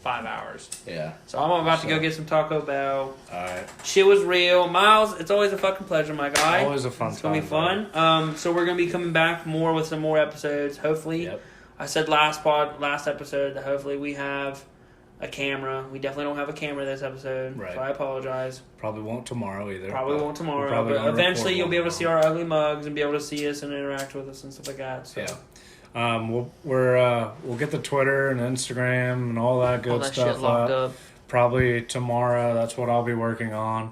B: 5 hours.
A: Yeah.
B: So I'm about to go get some Taco Bell.
A: Alright.
B: Shit was real. Miles, it's always a fucking pleasure, my guy.
A: Always a fun time.
B: It's gonna be fun. So we're gonna be coming back more with some more episodes. Hopefully, I said last episode that hopefully we have a camera. We definitely don't have a camera this episode, so I apologize.
A: Probably won't tomorrow either.
B: Probably won't tomorrow, but eventually you'll be able to see our ugly mugs and be able to see us and interact with us and stuff like that. So.
A: Yeah. We'll get the Twitter and Instagram and all that good stuff
B: shit locked up.
A: Probably tomorrow. That's what I'll be working on.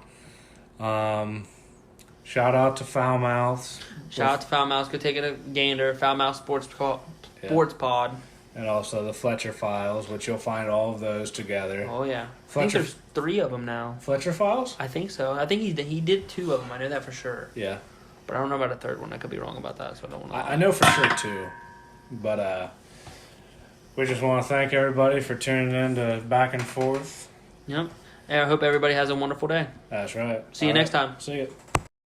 A: Shout out to Foul Mouths.
B: Shout out to Foul Mouths. Go take it a gander. Foul Mouth Sports Pod.
A: And also the Fletcher Files, which you'll find all of those together.
B: Oh yeah, I think there's 3 of them now.
A: Fletcher Files?
B: I think so. I think he did 2 of them. I know that for sure.
A: Yeah.
B: But I don't know about a third one. I could be wrong about that, so I don't want to.
A: I know for sure 2. But we just want to thank everybody for tuning in to Back and Forth.
B: Yep. And I hope everybody has a wonderful day.
A: That's right.
B: See you next time.
A: See you.